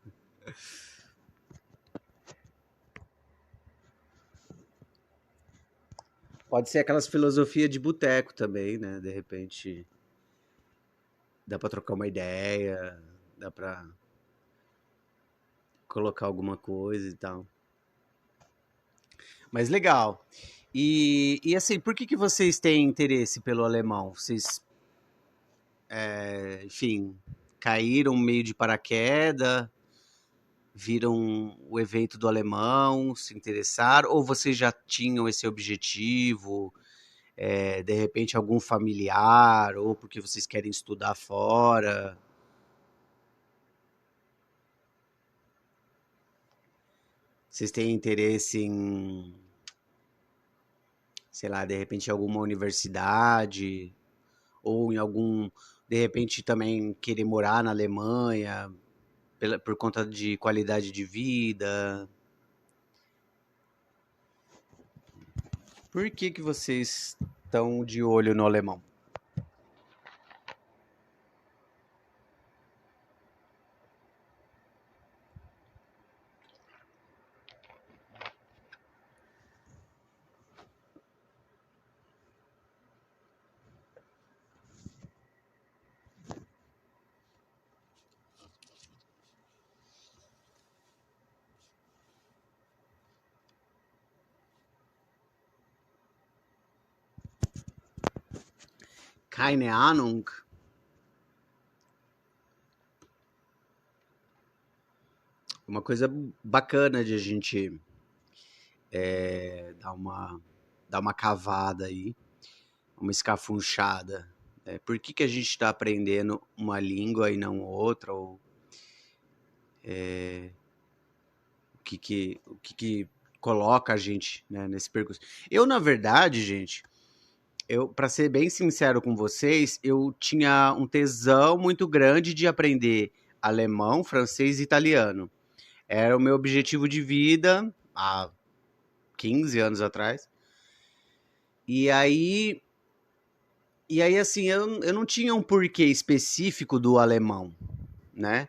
Pode ser aquelas filosofias de boteco também, né? De repente, dá para trocar uma ideia, dá para colocar alguma coisa e tal. Mas legal. E assim, por que que vocês têm interesse pelo alemão? Vocês, enfim, caíram meio de paraquedas, viram o evento do alemão, se interessaram, ou vocês já tinham esse objetivo, de repente algum familiar, ou porque vocês querem estudar fora? Vocês têm interesse em, sei lá, de repente alguma universidade, ou em algum, de repente também querer morar na Alemanha, por conta de qualidade de vida? Por que que vocês estão de olho no alemão? Keine Ahnung. Uma coisa bacana de a gente dar uma cavada aí, uma escafunchada. Por que a gente está aprendendo uma língua e não outra? Ou o que coloca a gente, né, nesse percurso? Eu, na verdade, gente, para ser bem sincero com vocês, eu tinha um tesão muito grande de aprender alemão, francês e italiano. Era o meu objetivo de vida há 15 anos atrás. E aí, assim, eu não tinha um porquê específico do alemão, né?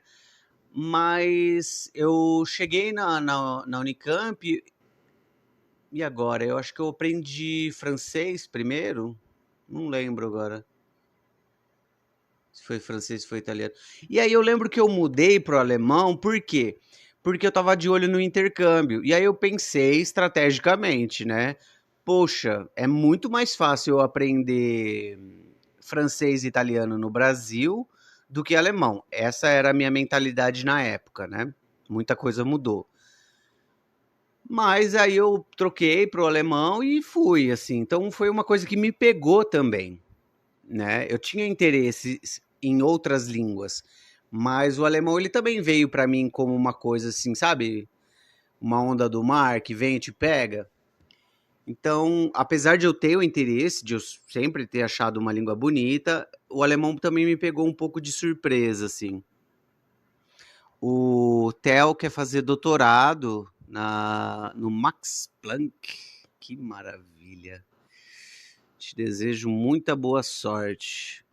Mas eu cheguei na Unicamp e agora? Eu acho que eu aprendi francês primeiro. Não lembro agora se foi francês, se foi italiano. E aí eu lembro que eu mudei pro alemão, por quê? Porque eu tava de olho no intercâmbio. E aí eu pensei estrategicamente, né? Poxa, é muito mais fácil eu aprender francês e italiano no Brasil do que alemão. Essa era a minha mentalidade na época, né? Muita coisa mudou. Mas aí eu troquei pro alemão e fui, assim. Então foi uma coisa que me pegou também, né? Eu tinha interesse em outras línguas, mas o alemão ele também veio para mim como uma coisa assim, sabe? Uma onda do mar que vem e te pega. Então, apesar de eu ter o interesse, de eu sempre ter achado uma língua bonita, o alemão também me pegou um pouco de surpresa, assim. O Theo quer fazer doutorado no Max Planck. Que maravilha. Te desejo muita boa sorte.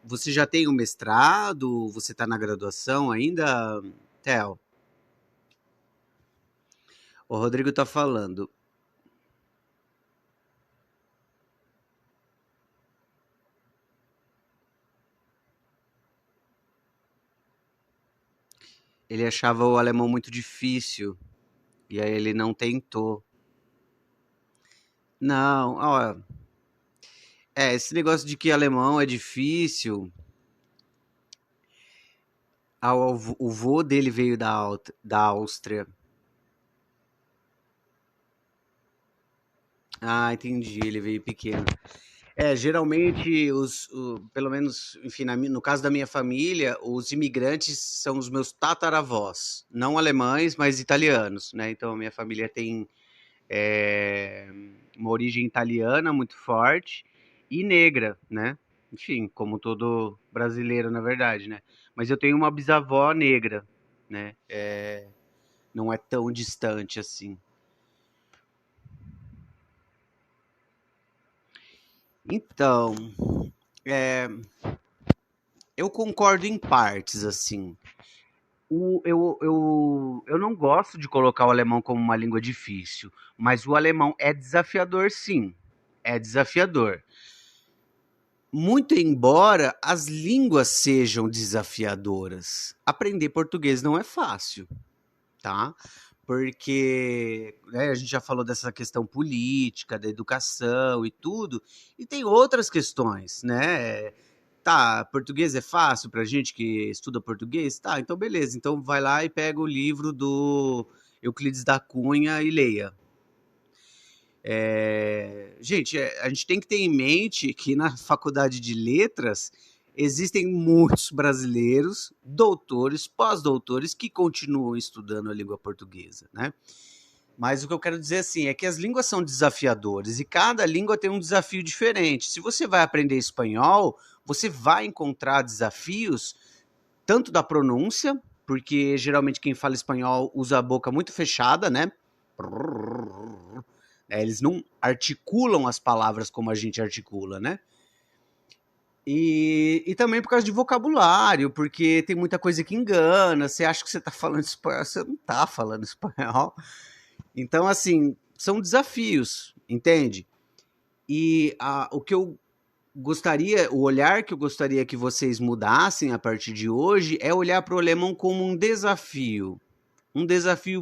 Você já tem um mestrado? Você está na graduação ainda, Theo? O Rodrigo está falando. Ele achava o alemão muito difícil e aí ele não tentou. Não, ó, esse negócio de que alemão é difícil. O vô dele veio da Áustria. Ah, entendi, ele veio pequeno. Geralmente, pelo menos, enfim, no caso da minha família, os imigrantes são os meus tataravós, não alemães, mas italianos, né? Então, a minha família tem é, uma origem italiana muito forte e negra, né? Enfim, como todo brasileiro, na verdade, né? Mas eu tenho uma bisavó negra, né? Não é tão distante assim. Então, é, eu concordo em partes, assim. Eu não gosto de colocar o alemão como uma língua difícil, mas o alemão é desafiador, sim. É desafiador. Muito embora as línguas sejam desafiadoras, aprender português não é fácil, tá? Porque né, a gente já falou dessa questão política, da educação e tudo, e tem outras questões, né? Tá, português é fácil pra gente que estuda português? Tá, então beleza. Então vai lá e pega o livro do Euclides da Cunha e leia. Gente, a gente tem que ter em mente que na faculdade de letras existem muitos brasileiros, doutores, pós-doutores, que continuam estudando a língua portuguesa, né? Mas o que eu quero dizer assim é que as línguas são desafiadoras e cada língua tem um desafio diferente. Se você vai aprender espanhol, você vai encontrar desafios tanto da pronúncia, porque geralmente quem fala espanhol usa a boca muito fechada, né? Eles não articulam as palavras como a gente articula, né? E também por causa de vocabulário, porque tem muita coisa que engana. Você acha que você está falando espanhol, você não está falando espanhol. Então, assim, são desafios, entende? E o que eu gostaria, o olhar que eu gostaria que vocês mudassem a partir de hoje é olhar para o alemão como um desafio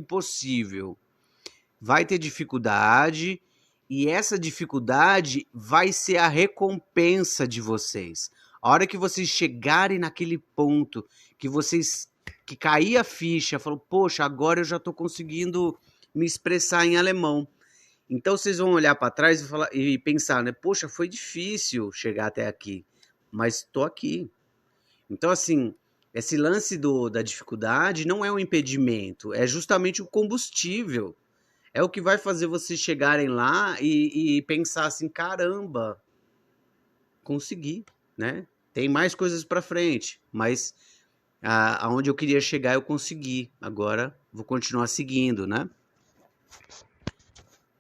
possível. Vai ter dificuldade E essa dificuldade vai ser a recompensa de vocês. A hora que vocês chegarem naquele ponto que cair a ficha, falou, poxa, agora eu já estou conseguindo me expressar em alemão. Então vocês vão olhar para trás e pensar, né? Poxa, foi difícil chegar até aqui, mas estou aqui. Então, assim, esse lance da dificuldade não é um impedimento, é justamente o combustível. É o que vai fazer vocês chegarem lá e pensar assim, caramba, consegui, né? Tem mais coisas para frente, mas aonde eu queria chegar eu consegui. Agora vou continuar seguindo, né?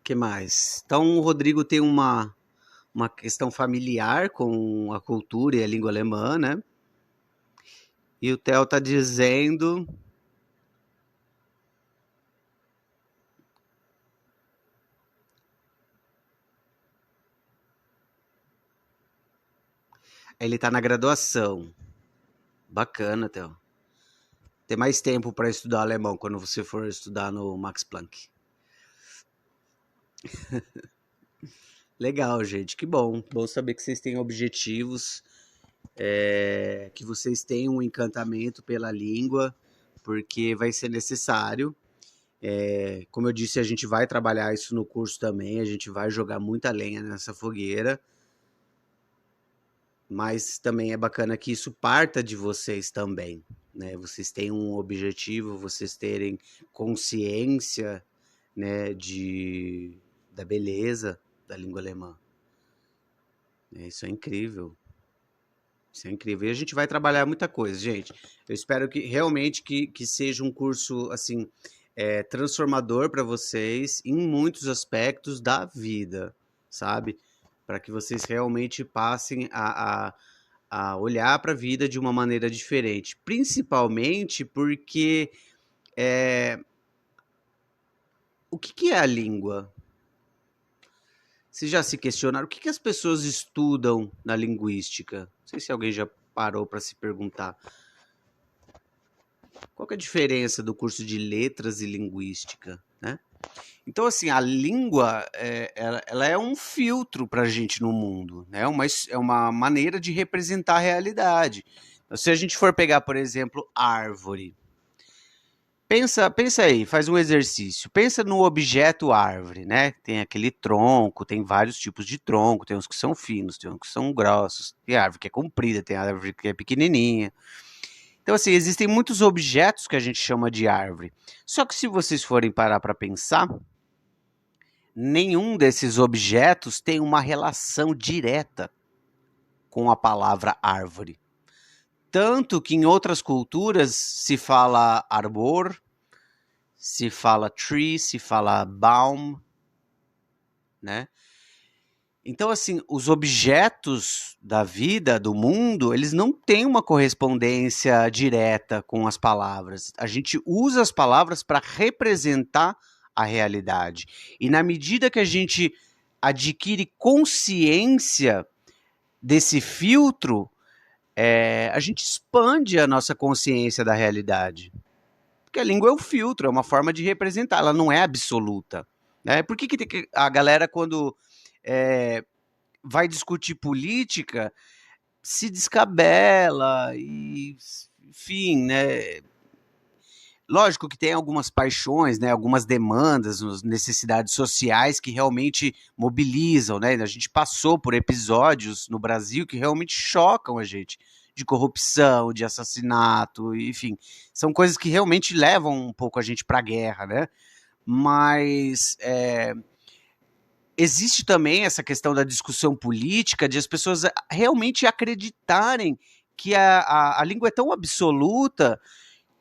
Que mais? Então o Rodrigo tem uma questão familiar com a cultura e a língua alemã, né? E o Theo tá dizendo... Ele tá na graduação. Bacana, Theo. Ter mais tempo para estudar alemão quando você for estudar no Max Planck. Legal, gente. Que bom. Bom saber que vocês têm objetivos, que vocês têm um encantamento pela língua, porque vai ser necessário. Como eu disse, a gente vai trabalhar isso no curso também, a gente vai jogar muita lenha nessa fogueira, mas também é bacana que isso parta de vocês também, né? Vocês têm um objetivo, vocês terem consciência, né, da beleza da língua alemã. Isso é incrível. Isso é incrível. E a gente vai trabalhar muita coisa, gente. Eu espero que realmente que seja um curso assim transformador para vocês em muitos aspectos da vida, sabe? Para que vocês realmente passem a olhar para a vida de uma maneira diferente. Principalmente porque o que é a língua? Vocês já se questionaram o que as pessoas estudam na linguística? Não sei se alguém já parou para se perguntar. Qual que é a diferença do curso de letras e linguística, né? Então, assim, a língua, ela é um filtro para a gente no mundo, né? É uma maneira de representar a realidade. Então, se a gente for pegar, por exemplo, árvore, pensa aí, faz um exercício. Pensa no objeto árvore, né? Tem aquele tronco, tem vários tipos de tronco, tem uns que são finos, tem uns que são grossos, tem árvore que é comprida, tem árvore que é pequenininha. Então, assim, existem muitos objetos que a gente chama de árvore. Só que se vocês forem parar para pensar, nenhum desses objetos tem uma relação direta com a palavra árvore. Tanto que em outras culturas se fala arbor, se fala tree, se fala baum, né? Então, assim, os objetos da vida, do mundo, eles não têm uma correspondência direta com as palavras. A gente usa as palavras para representar a realidade. E na medida que a gente adquire consciência desse filtro, a gente expande a nossa consciência da realidade. Porque a língua é um filtro, é uma forma de representar, ela não é absoluta. Né? Por que a galera, quando vai discutir política, se descabela e, enfim, né? Lógico que tem algumas paixões, né? Algumas demandas, necessidades sociais que realmente mobilizam, né? A gente passou por episódios no Brasil que realmente chocam a gente, de corrupção, de assassinato, enfim, são coisas que realmente levam um pouco a gente para a guerra, né? Mas existe também essa questão da discussão política, de as pessoas realmente acreditarem que a língua é tão absoluta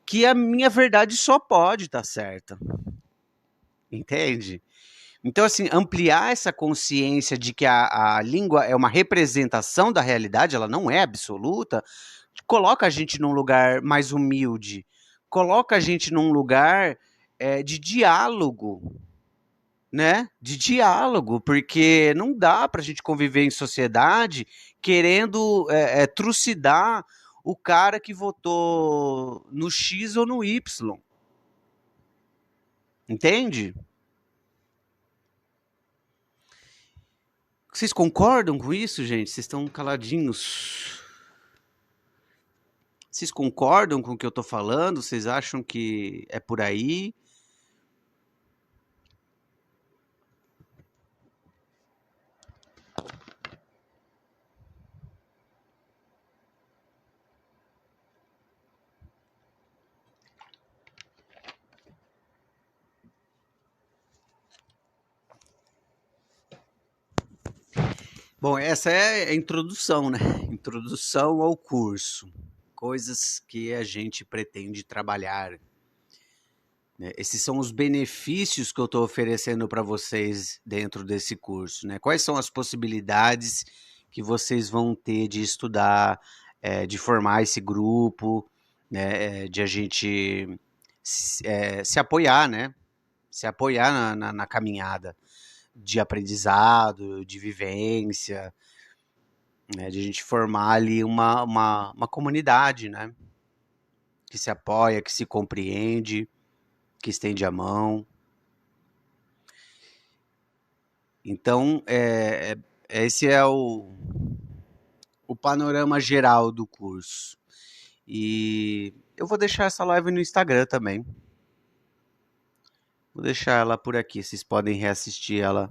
que a minha verdade só pode estar certa. Entende? Então, assim, ampliar essa consciência de que a língua é uma representação da realidade, ela não é absoluta, coloca a gente num lugar mais humilde, coloca a gente num lugar de diálogo, né? De diálogo, porque não dá para a gente conviver em sociedade querendo trucidar o cara que votou no X ou no Y. Entende? Vocês concordam com isso, gente? Vocês estão caladinhos. Vocês concordam com o que eu tô falando? Vocês acham que é por aí? Bom, essa é a introdução, né? Introdução ao curso. Coisas que a gente pretende trabalhar, né? Esses são os benefícios que eu estou oferecendo para vocês dentro desse curso, né? Quais são as possibilidades que vocês vão ter de estudar, de formar esse grupo, né? De a gente se apoiar, né? Se apoiar na caminhada de aprendizado, de vivência, né? De a gente formar ali uma comunidade, né? Que se apoia, que se compreende, que estende a mão. Então, esse é o panorama geral do curso. E eu vou deixar essa live no Instagram também. Vou deixar ela por aqui. Vocês podem reassistir ela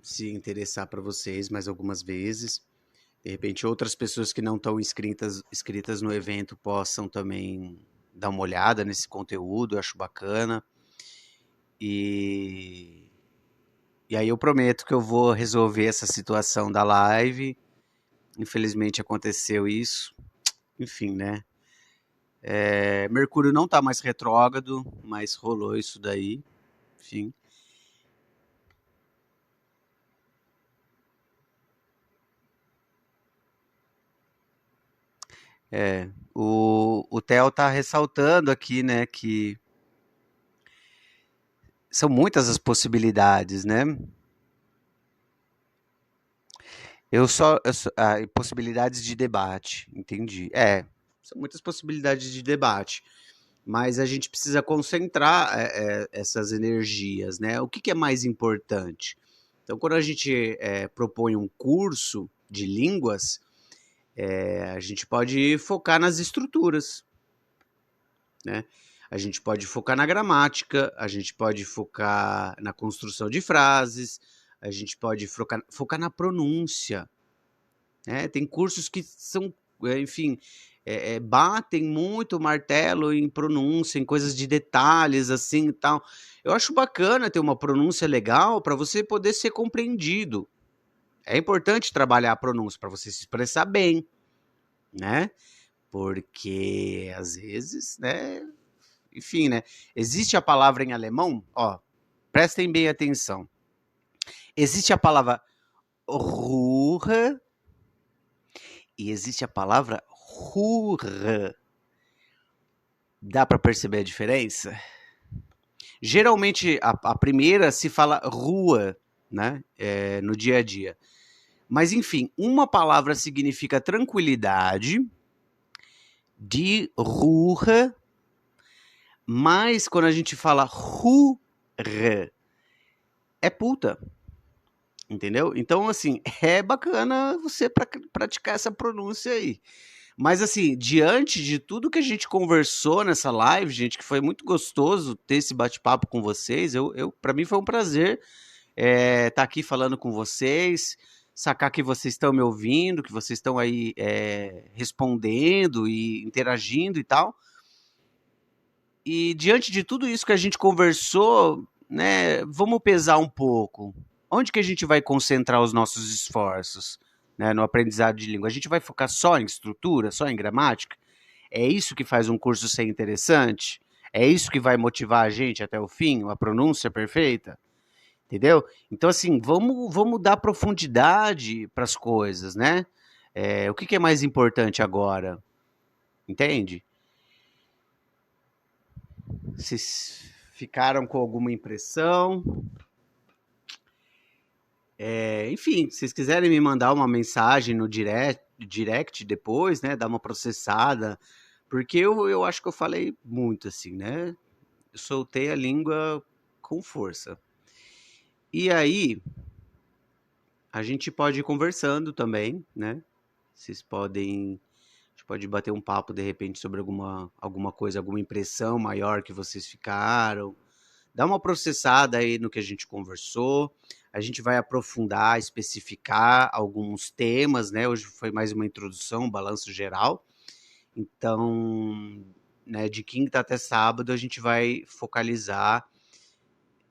se interessar para vocês mais algumas vezes. De repente, outras pessoas que não estão inscritas no evento possam também dar uma olhada nesse conteúdo. Eu acho bacana. E aí eu prometo que eu vou resolver essa situação da live. Infelizmente aconteceu isso. Enfim, né? Mercúrio não tá mais retrógrado, mas rolou isso daí. Enfim. O Theo tá ressaltando aqui, né, que são muitas as possibilidades, né? Possibilidades de debate, entendi. São muitas possibilidades de debate, mas a gente precisa concentrar essas energias, né? O que é mais importante? Então, quando a gente propõe um curso de línguas, a gente pode focar nas estruturas, né? A gente pode focar na gramática, a gente pode focar na construção de frases, a gente pode focar na pronúncia, né? Tem cursos que são, enfim, batem muito o martelo em pronúncia, em coisas de detalhes, assim e tal. Eu acho bacana ter uma pronúncia legal para você poder ser compreendido. É importante trabalhar a pronúncia para você se expressar bem, né? Porque às vezes, né? Enfim, né? Existe a palavra em alemão, ó, prestem bem atenção. Existe a palavra Ruhe e existe a palavra Ruhe. Dá para perceber a diferença? Geralmente a primeira se fala rua, né? No dia a dia. Mas enfim, uma palavra significa tranquilidade, de Ruhe, mas quando a gente fala Ruhe, é puta. Entendeu? Então, assim, é bacana você praticar essa pronúncia aí. Mas, assim, diante de tudo que a gente conversou nessa live, gente, que foi muito gostoso ter esse bate-papo com vocês, para mim foi um prazer estar aqui falando com vocês, sacar que vocês estão me ouvindo, que vocês estão aí respondendo e interagindo e tal. E diante de tudo isso que a gente conversou, né, vamos pesar um pouco. Onde que a gente vai concentrar os nossos esforços, né, no aprendizado de língua? A gente vai focar só em estrutura, só em gramática? É isso que faz um curso ser interessante? É isso que vai motivar a gente até o fim, a pronúncia perfeita? Entendeu? Então, assim, vamos dar profundidade para as coisas, né? O que é mais importante agora? Entende? Vocês ficaram com alguma impressão? Enfim, se vocês quiserem me mandar uma mensagem no direct depois, né? Dar uma processada, porque eu acho que eu falei muito, assim, né? Eu soltei a língua com força. E aí, a gente pode ir conversando também, né? Vocês podem, a gente pode bater um papo de repente sobre alguma coisa, alguma impressão maior que vocês ficaram. Dá uma processada aí no que a gente conversou. A gente vai aprofundar, especificar alguns temas, né? Hoje foi mais uma introdução, um balanço geral. Então, né, de quinta até sábado a gente vai focalizar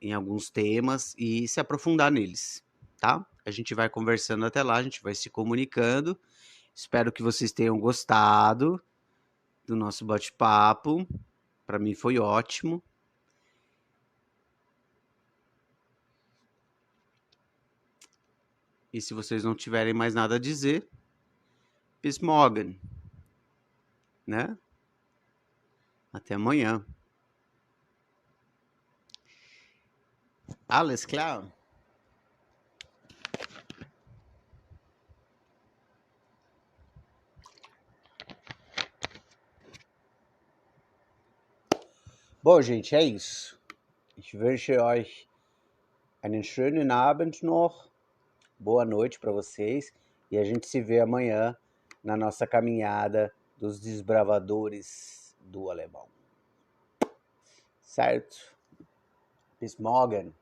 em alguns temas e se aprofundar neles, tá? A gente vai conversando até lá, a gente vai se comunicando. Espero que vocês tenham gostado do nosso bate-papo. Para mim foi ótimo. E se vocês não tiverem mais nada a dizer, bis morgen, né? Até amanhã. Alles klar? Bom, gente, é isso. Ich wünsche euch einen schönen Abend noch. Boa noite para vocês. E a gente se vê amanhã na nossa caminhada dos desbravadores do alemão. Certo? Bis morgen.